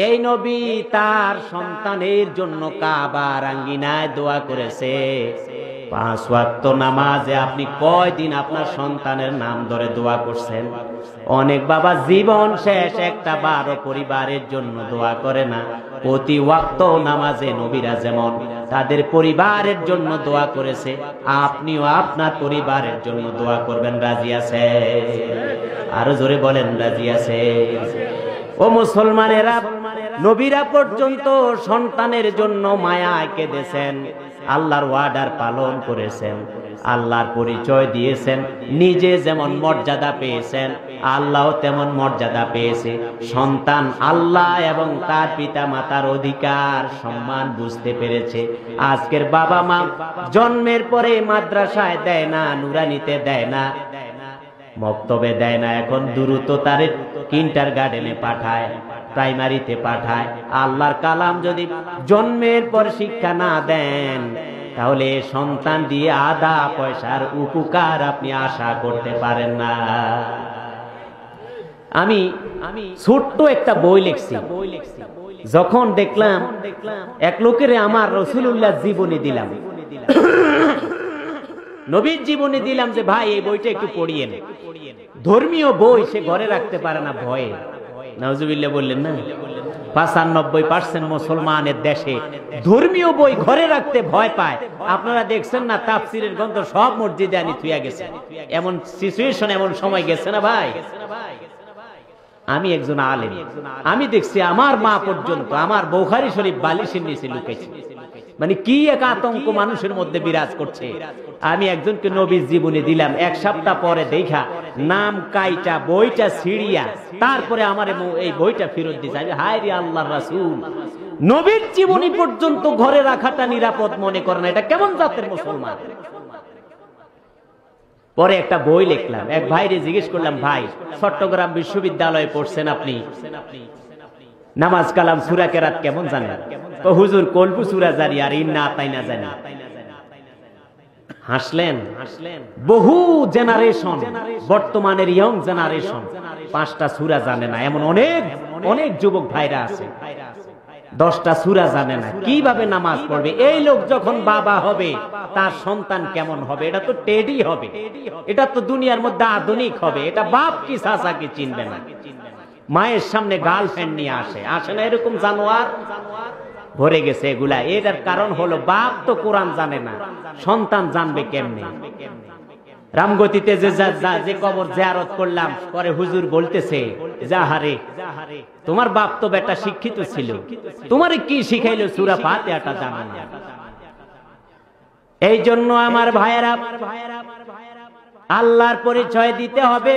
এই নবী তার সন্তানের জন্য কাবার আঙ্গিনায় দোয়া করেছে। 5 ওয়াক্ত নামাজে আপনি কয়দিন আপনার সন্তানের নাম ধরে দোয়া করছেন? অনেক বাবা জীবন শেষ একটা বারো পরিবারের জন্য দোয়া করে না। প্রতি ওয়াক্ত নামাজে নবীরা যেমন তাদের পরিবারের জন্য দোয়া করেছে, আপনিও আপনার পরিবারের জন্য দোয়া করবেন। রাজি আছে? আরো জোরে বলেন, রাজি আছে? ও মুসলমানেরা, নবীরা পর্যন্ত সন্তানের জন্য মায়া কেঁদেছেন, আল্লাহর ওয়ার্ডার পালন করেছেন, আল্লাহর পরিচয় দিয়েছেন। নিজে যেমন মর্যাদা পেয়েছেন, আল্লাহ তেমন মর্যাদা পেয়েছে। সন্তান আল্লাহ এবং তার পিতা মাতার অধিকার সম্মান বুঝতে পেরেছে। আজকের বাবা মা জন্মের পরে মাদ্রাসায় দেয় না, নুরানিতে দেয় না, মক্তবে দেয় না, এখন দ্রুত তার কিন্ডারগার্টেনে পাঠায়, প্রাইমারিতে পাঠায়। আল্লাহর কালাম যদি জন্মের পর শিক্ষা না দেন, তাহলে সন্তান দিয়ে আধা পয়সার উপকার আপনি আশা করতে পারেন না। আমি ছোট্ট একটা বই লিখছি। যখন দেখলাম এক লোকের আমার রাসূলুল্লাহ জীবনী দিলাম, নবীর জীবনী দিলাম, যে ভাই এই বইটা একটু পড়িয়েন। ধর্মীয় বই সে ঘরে রাখতে পারে না ভয়ে। নাউজুবিল্লাহ বললেন না? 95% মুসলমানের দেশে ধর্মীয় বই ঘরে রাখতে ভয় পায়। আপনারা দেখছেন না, তাফসীরের গ্রন্থ সব মসজিদে আনি থুইয়া গেছে। এমন সিচুয়েশন, এমন সময় গেছে না ভাই। আমি একজন আলেম, আমি দেখছি আমার মা পর্যন্ত আমার বুখারী শরীফ বালিশের নিচে লুকাইছে। মানে কি এক আতঙ্ক মানুষের মধ্যে বিরাজ করছে। আমি একজনকে নবীর জীবনী দিলাম, 1 সপ্তাহ পরে দেখা নাম কাইটা বইটা ছিড়িয়া তারপরে আমার এই বইটা ফেরত দিয়েছে। আমি হায় রে আল্লাহর রাসূল, নবীর জীবনী পর্যন্ত ঘরে রাখাটা নিরাপদ মনে করে না, এটা কেমন জাতের মুসলমান? পরে একটা বই লিখলাম, এক ভাইরে জিজ্ঞেস করলাম, ভাই চট্টগ্রাম বিশ্ববিদ্যালয়ে পড়ছেন আপনি, নামাজ কালাম সূরা কেরাত কেমন জানেন? তো হুজুর কলবু সূরা জারি আর ইন্না আতাইনা জানি। হাসলেন। বহু জেনারেশন, বর্তমানের ইয়ং জেনারেশন 5টা সূরা জানে না, এমন অনেক অনেক যুবক ভাইরা আছে 10টা সূরা জানে না। কিভাবে নামাজ পড়বে? এই লোক যখন বাবা হবে তার সন্তান কেমন হবে? এটা তো টেডি হবে, এটা তো দুনিয়ার মধ্যে আধুনিক হবে। এটা বাপ কি চাচা কি চিনবে না। মায়ের সামনে গার্লফ্রেন্ড নিয়ে আসে না, এরকম জানোয়ার ভরে গেছে এগুলা। এটার কারণ হলো বাপ তো কোরআন জানে না, সন্তান জানবে কেমনে? রামগতিতে যে কবর জিয়ারত করলাম, পরে হুজুর বলতেছে, যাহারে তোমার বাপ তো বেটা শিক্ষিত ছিল, তোমারে কি শিখাইলো সূরা ফাতিহাটা জানো না। এই জন্য আমার ভাইয়েরা, আল্লাহর পরিচয় দিতে হবে।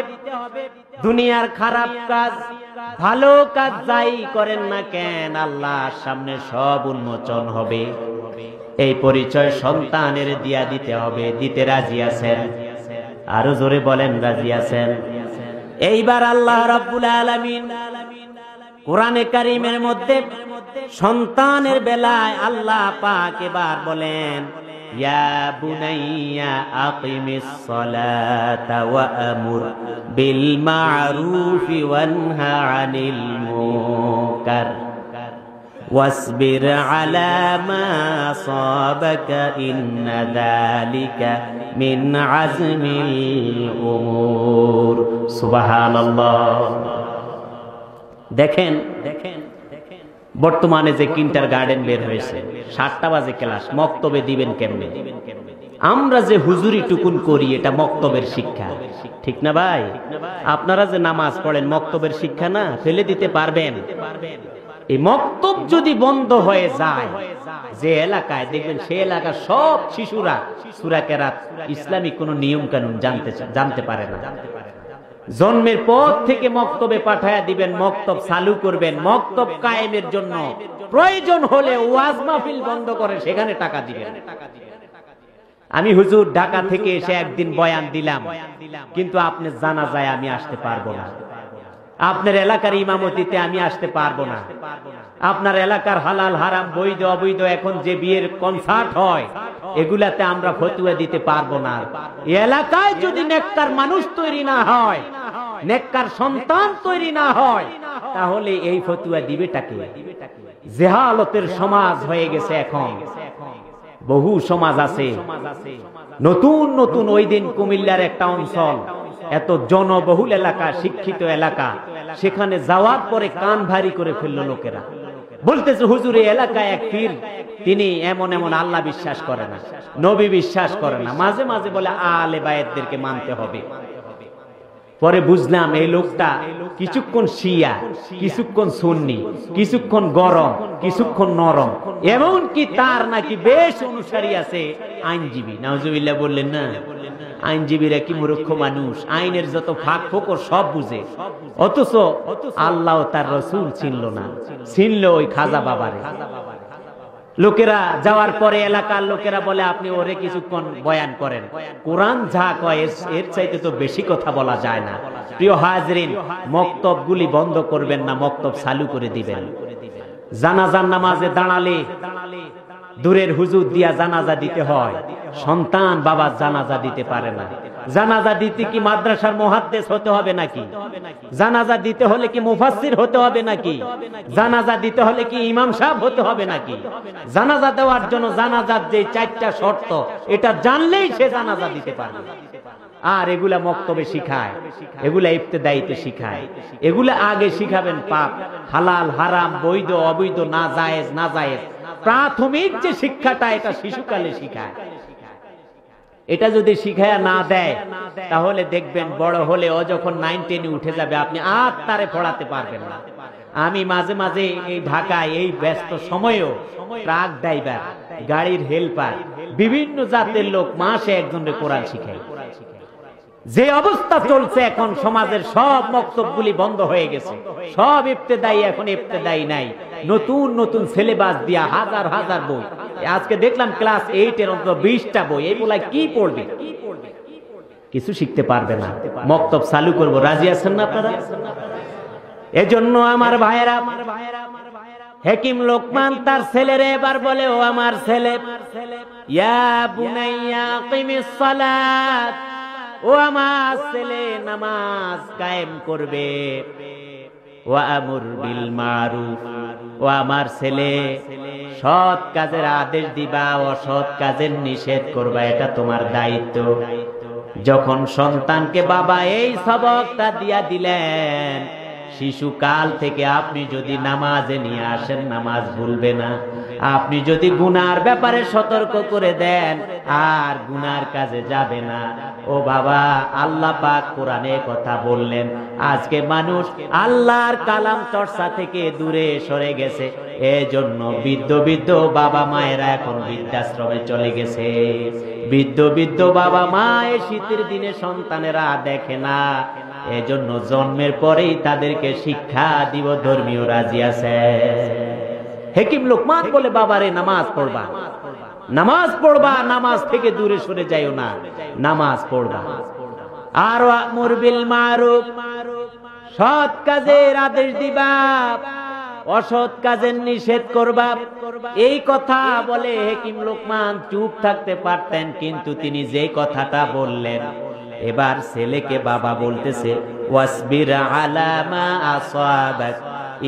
দুনিয়ার খারাপ কাজ ভালো কাজ যাই করেন না কেন, আল্লাহর সামনে সব উন্মোচন হবে। এই পরিচয় সন্তানের দিয়া দিতে হবে। দিতে রাজি আছেন? আরো জোরে বলেন, রাজি আছেন? এইবার আল্লাহ রাব্বুল আলামিন কোরআনে কারীমের মধ্যে সন্তানের বেলায় আল্লাহ পাক এবার বলেন, ইয়া বুনাইয়া আকিমিস সালাতা ওয়া আমুর বিল মা'রুফি ওয়ানহা আনিল মুনকার ওয়াসবির আলা মা সাবাকা ইন্না যালিকা মিন আজমিল উমুর। সুবহানাল্লাহ। দেখেন বর্তমানে যে কিন্টার গার্ডেন বের হয়েছে, 7টা বাজে ক্লাস, মক্তবে দিবেন কেমনে? আমরা যে হুজুরি টুকুন করি এটা মক্তবের শিক্ষা, ঠিক না ভাই? আপনারা যে নামাজ পড়েন মক্তবের শিক্ষা না, ফেলে দিতে পারবেন? এই মক্তব যদি বন্ধ হয়ে যায়, যে এলাকায় দেখবেন সে এলাকার সব শিশুরা সূরা কেরাত ইসলামিক কোন নিয়ম কানুন জানতে পারে না। জন্মের পর থেকে মক্তবে পাঠায়া দিবেন, মক্তব চালু করবেন। মক্তব কায়েমের জন্য প্রয়োজন হলে ওয়াজ মাহফিল বন্ধ করে সেখানে টাকা দিবেন। আমি হুজুর ঢাকা থেকে এসে একদিন বয়ান দিলাম, কিন্তু আপনি জানাজায় আমি আসতে পারবো না, আপনার এলাকার ইমামতিতে আমি আসতে পারবো না, আপনার এলাকার হালাল হারাম বৈধ অবৈধ এখন যে বিয়ের কনসার্ট হয় এগুলাতে আমরা ফতোয়া দিতে পারবো না। এলাকায় যদি নেককার মানুষ তৈরি না হয়, নেককার সন্তান তৈরি না হয়, তাহলে এই ফতোয়া দিবেটাকে? জেহালতের সমাজ হয়ে গেছে এখন। বহু সমাজ আছে নতুন নতুন। ওই দিন কুমিল্লার একটা অঞ্চল, এত জনবহুল এলাকা, শিক্ষিত এলাকা, সেখানে যাওয়ার পরে কান ভারী করে ফেললো লোকেরা। বলতেছে হুজুর এই এলাকায় এক পীর, তিনি এমন এমন আল্লাহ বিশ্বাস করে না, নবী বিশ্বাস করে না, মাঝে মাঝে বলে আলে বায়েতদেরকে মানতে হবে। পরে বুঝলাম এই লোকটা কিছুক্ষণ শিয়া, কিছুক্ষণ সুন্নি, কিছুক্ষণ গরম, কিছুক্ষণ নরম, এমন কি তার নাকি বেশ অনুসারী আছে আইনজীবী। নাউজুবিল্লাহ বললেন না? আইনজীবীরা কি মূর্খ মানুষ? আইনের যত ফাঁক ফোকর সব বুঝে, অথচ আল্লাহ তার রসুল চিনল না, চিনল ওই খাজা বাবারে। লোকেরা যাওয়ার পরে এলাকার লোকেরা বলে আপনি ওরে কিছুক্ষণ বয়ান করেন, কোরআন যা কয় এর চাইতে তো বেশি কথা বলা যায় না। প্রিয় হাজরিন, মক্তবগুলি বন্ধ করবেন না, মক্তব চালু করে দিবেন। জানাজার নামাজে দাঁড়ালে দূরের হুজুর দিয়া জানাজা দিতে হয়, সন্তান বাবার জানাজা দিতে পারে না। জানাজা দিতে কি মাদ্রাসার মুহাদ্দিস হতে হবে নাকি? জানাজা দিতে হলে কি মুফাসসির হতে হবে নাকি? জানাজা দিতে হলে কি ইমাম সাহেব হতে হবে নাকি? জানাজা দেওয়ার জন্য জানাজার যে 4টা শর্ত, এটা জানলেই সে জানাজা দিতে পারবে। আর এগুলা মক্তবে শিখায়, এগুলা ইবতেদাইতে শিখায়। এগুলা আগে শিখাবেন পাপ, হালাল হারাম, বৈধ অবৈধ, না জায়েজ না জায়েজ। প্রাথমিক যে শিক্ষাটা এটা শিশুকালে শিখায়। এটা যদি শিখায়া না দেয় তাহলে দেখবেন বড় হলে ও যখন 9, 10 উঠে যাবে আপনি আর তারে পড়াতে পারবেন না। আমি মাঝে মাঝে এই ঢাকায় এই ব্যস্ত সময়েও ট্রাক ড্রাইভার, গাড়ির হেল্পার, বিভিন্ন জাতের লোক মাসে একজনের কোরআন শিখায়। যে অবস্থা চলছে এখন সমাজের, সব মক্তবগুলি বন্ধ হয়ে গেছে, সব ইবতেদায়ী, এখন ইবতেদায়ী নাই। নতুন নতুন সিলেবাস দিয়া হাজার হাজার বই। আজকে দেখলাম ক্লাস 8 এর অন্তত 20টা বই। এই বলা কি পড়বে? কিছু শিখতে পারবে না। মক্তব চালু করব, রাজি আছেন না আপনারা? এজন্য আমার ভাইয়েরা, হাকিম লোকমান তার ছেলেরে এবার বলে, ও আমার ছেলে, ইয়া বুনাইয়া কিমিস সালাত, ও আমার ছেলে নামাজ কায়েম করবে, ওয়া আমুর বিল মারুফ, ও আমার ছেলে সৎ কাজের আদেশ দিবা, অসৎ কাজের নিষেধ করবা, এটা তোমার দায়িত্ব। যখন সন্তানকে বাবা এই সবকটা দিয়া দিলেন, শিশুকাল থেকে আপনি যদি নামাজে নিয়ে আসেন, নামাজ ভুলবে না। আপনি যদি গুনার ব্যাপারে সতর্ক করে দেন, আর গুনার কাজে যাবে না। ও বাবা, আল্লাহ পাক কোরআনে কথা বললেন, আজকে মানুষ আল্লাহর কালাম চর্চা থেকে দূরে সরে গেছে। এজন্য বৃদ্ধ বাবা মায়েরা এখন বৃদ্ধাশ্রমে চলে গেছে। বৃদ্ধ বাবা মা এই শীতের দিনে সন্তানেরা দেখে না। এজন্য জন্মের পরেই তাদেরকে শিক্ষা দিব ধর্মীয় রাজি আছে। হাকিম লোকমান বলে, বাবারে নামাজ পড়বা, নামাজ পড়বা, নামাজ থেকে দূরে সরে যাইও না, নামাজ পড়বা। আর আমর বিল মারুফ, সৎ কাজের আদেশ দিবা, অসৎ কাজের নিষেধ করবা। এই কথা বলে হাকিম লোকমান চুপ থাকতে পারতেন, কিন্তু তিনি যে কথাটা বললেন, এবার ছেলেকে বাবা বলতেছে, ওয়াসবির আলা মা আসাবাক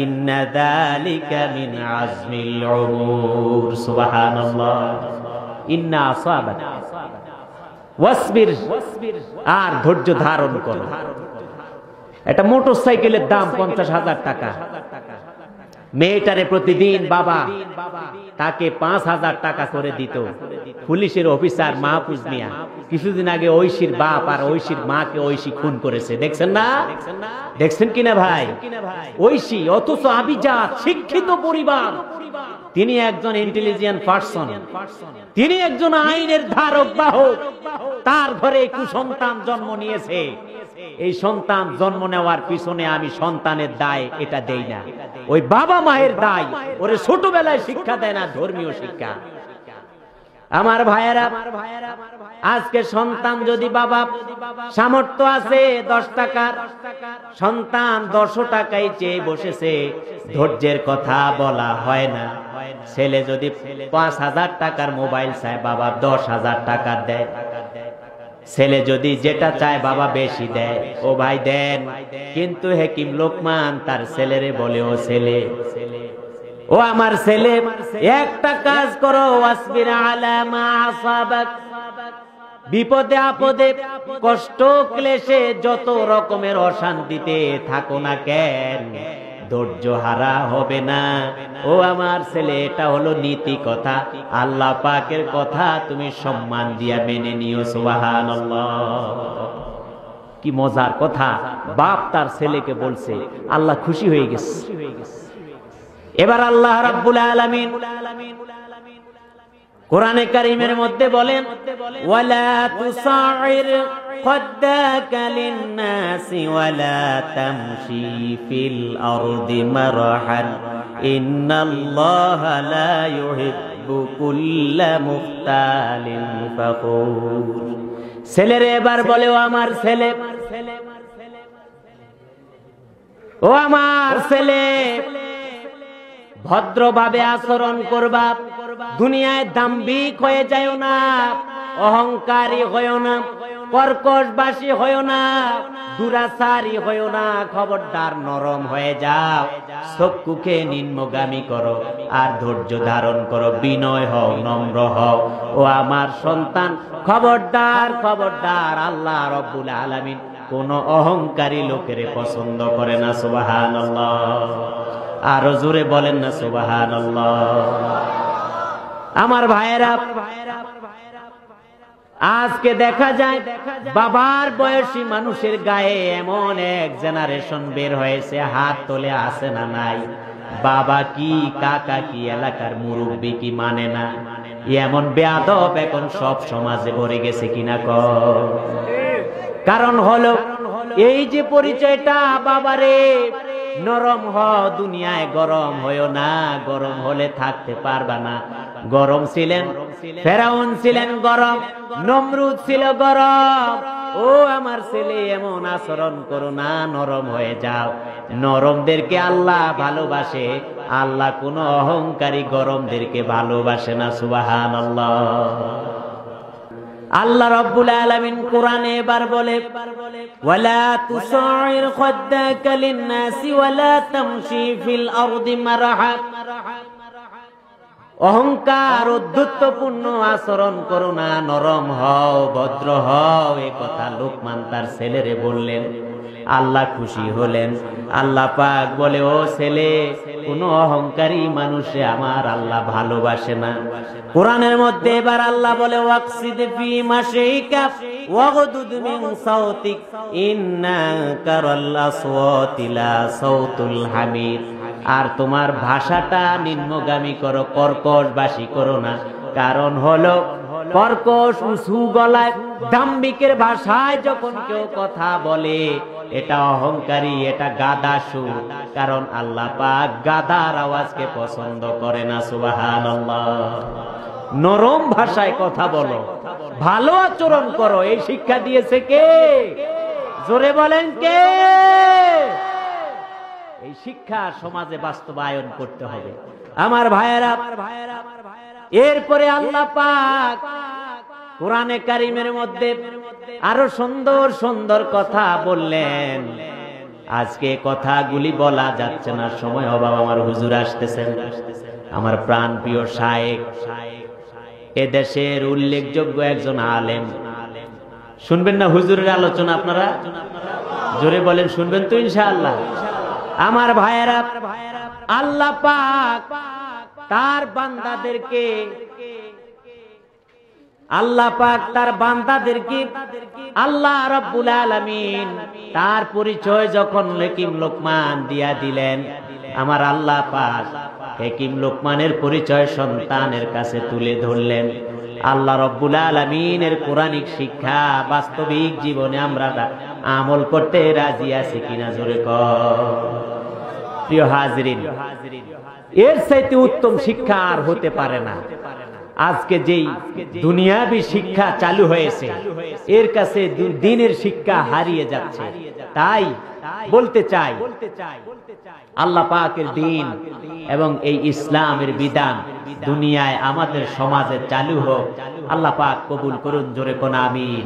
ইন্না যালিকা মিন আজমিল উমুর। সুবহানাল্লাহ। ইন্না আসাবাক ওয়াসবির, আর ধৈর্য ধারণ করো। একটা মোটরসাইকেলের দাম 50,000 টাকা। মেয়েটারে প্রতিদিন বাবা তাকে 5,000 টাকা করে দিত। পুলিশের অফিসার মাহফুজ মিয়া কিছুদিন আগে ঐশীর বাপ আর ঐশীর মাকে ঐশী খুন করেছে, দেখছেন না? দেখছেন কিনা ভাই? ঐশী, অথচ আভিজাত শিক্ষিত পরিবার, তিনি একজন ইন্টেলিজেন্ট পারসন, তিনি একজন আইনের ধারক বাহক, তার ঘরে কুসন্তান জন্ম নিয়েছে। এই সন্তান জন্ম নেওয়ার পিছনে আমি সন্তানের দায় এটা দেই না, ওই বাবা মায়ের দায়। ওরে ছোটবেলায় শিক্ষা দেয় না ধর্মীয় শিক্ষা। আমার ভাইয়েরা, আজকে সন্তান যদি বাবা সামর্থ্য আছে 10 টাকার, সন্তান 10 টাকায় চেয়ে বসেছে, ধৈর্যের কথা বলা হয় না। ছেলে যদি 5,000 টাকার মোবাইল চায়, বাবা 10,000 টাকা দেয়। ছেলে যদি যেটা চায়, বাবা বেশি দেয়। ও ভাই দেন, কিন্তু হাকিম লোকমান তার ছেলেরে বলে, ও ছেলে, ও আমার ছেলে, একটা কাজ করো, ওয়াসবির আলা মা আসাবাক, বিপদে আপদে কষ্ট ক্লেশে যত রকমের অশান্তিতে থাকো না কেন, ধৈর্য হারা হবে না। ও আমার ছেলে, এটা হলো নীতি কথা, আল্লাহ পাকের কথা, তুমি সম্মান দিয়া মেনে নিও। সুবহানাল্লাহ। কি মজার কথা, বাপ তার ছেলেকে বলছে, আল্লাহ খুশি হয়ে গেছে। এবার আল্লাহ রাব্বুল আলামিন কোরআনে কারীমের মধ্যে বলেন, ওয়ালা তুসাইর খাদ্দাকা লিন-নাসি ওয়ালা তামশি ফিল আরদি মারহান ইন্নাল্লাহা লা ইউহিব্বু কুল্লা মুখতালিন ফাখুর। ছেলেরে এবার বলে, ও আমার ছেলে, ও আমার ছেলে, ভদ্রভাবে আচরণ করবা, দুনিয়ায় দাম্ভিক হয়ে যাও না, অহংকারী হয়েও না, কর্কশবাসী হয়েও না, দুরাচারী হয়েও না। খবরদার নরম হয়ে যাও, চক্ষুকে নিম্নগামী করো, আর ধৈর্য ধারণ করো, বিনয় হও, নম্র হও। ও আমার সন্তান, খবরদার খবরদার, আল্লাহ রব্বুল আলামিন কোন অহংকারী লোকের পছন্দ করে না। সুবহানাল্লাহ। আরো জোরে বলেন না সুবহানাল্লাহ। আমার ভাইয়েরা, আজকে দেখা যায় বাবার বয়সী মানুষের গায়ে এমন এক জেনারেশন বের হয়েছে, হাত তোলে আছে না নাই, বাবা কি কাকা কি এলাকার মুরব্বী কি মানে না, এমন বেয়াদব এখন সব সমাজে ভরে গেছে কিনা কর। কারণ হলো এই যে পরিচয়টা, বাবারে নরম হও, দুনিয়ায় গরম হয়েও না, গরম হলে থাকতে পারবা না। গরম ছিলেন ফেরাউন, ছিলেন গরম, নমরুদ ছিল গরম। ও আমার ছেলে, এমন আচরণ করো না, নরম হয়ে যাও। নরমদেরকে আল্লাহ ভালোবাসে, আল্লাহ কোন অহংকারী গরমদেরকে ভালোবাসে না। সুবহানাল্লাহ। আল্লাহ রাব্বুল আলামিন কোরআনে এবার বলে, ওয়ালা তুসাইর খাদ্দাকা লিন-নাসি ওয়ালা তামশি ফিল আরদি মারহা, অহংকার উদ্ধত্তপূর্ণ আচরণ করো না, নরম হও, ভদ্র হও। এ কথা লোকমান তার ছেলেরে বললেন। আল্লাহ খুশি হলেন। আল্লাহ পাক বলে, ও ছেলে, কোন অহংকারী মানুষে আমার আল্লাহ ভালোবাসে না। কোরআনের মধ্যে এবার আল্লাহ বলে, ওয়াকসিদ ফি মাশিকা ওয়াগদুদ মিন সাউতিক ইন্না কারাল আসওয়াতি লা সাউতুল হামিদ। আর তোমার ভাষাটা নিম্নগামী করো, কর্কশবাসী করো না। কারণ হলো কর্কশ উঁচু গলায় দাম্ভিকের ভাষায় যখন কেউ কথা বলে, এটা অহংকারী, এটা গাদা সুর। কারণ আল্লাহ পাক গাদার আওয়াজকে পছন্দ করে না। সুবহানাল্লাহ। নরম ভাষায় কথা বলো, ভালো আচরণ করো, এই শিক্ষা দিয়েছে কে? জোরে বলেন কে? এই শিক্ষা সমাজে বাস্তবায়ন করতে হবে আমার ভাইয়েরা। এরপরে আল্লাহ পাক কোরআনে কারিমের মধ্যে আরো সুন্দর সুন্দর কথা বললেন। আজকে কথাগুলি বলা যাচ্ছে না, সময় অভাব। আমার হুজুর আসতেছেন, আমার প্রাণ প্রিয় শায়েখ, এদেশের উল্লেখযোগ্য একজন আলেম। শুনবেন না হুজুরের আলোচনা আপনারা? জোরে বলেন, শুনবেন তো ইনশাআল্লাহ? আমার ভাইয়েরা, আল্লাহ পাক তার বান্দাদেরকে আল্লাহ রাব্বুল আলামিন তার পরিচয় যখন হাকিম লোকমান দিয়া দিলেন, আমার আল্লাহ পাক হাকিম লোকমানের পরিচয় সন্তানের কাছে তুলে ধরলেন। আল্লাহ রাব্বুল আলামিনের কোরআনিক শিক্ষা বাস্তবিক জীবনে আমরা আমল করতে রাজি আছি কিনা? জোরে কর। প্রিয় হাজিরিন, এর চাইতে উত্তম শিক্ষা আর হতে পারে না। আজকে যেই দুনিয়াবি শিক্ষা চালু হয়েছে, এর কাছে দ্বীনের শিক্ষা হারিয়ে যাচ্ছে। তাই বলতে চাই, আল্লাহ পাকের দ্বীন এবং এই ইসলামের বিধান দুনিয়ায় আমাদের সমাজে চালু হোক। আল্লাহ পাক কবুল করুন। জোরে কোন আমিন।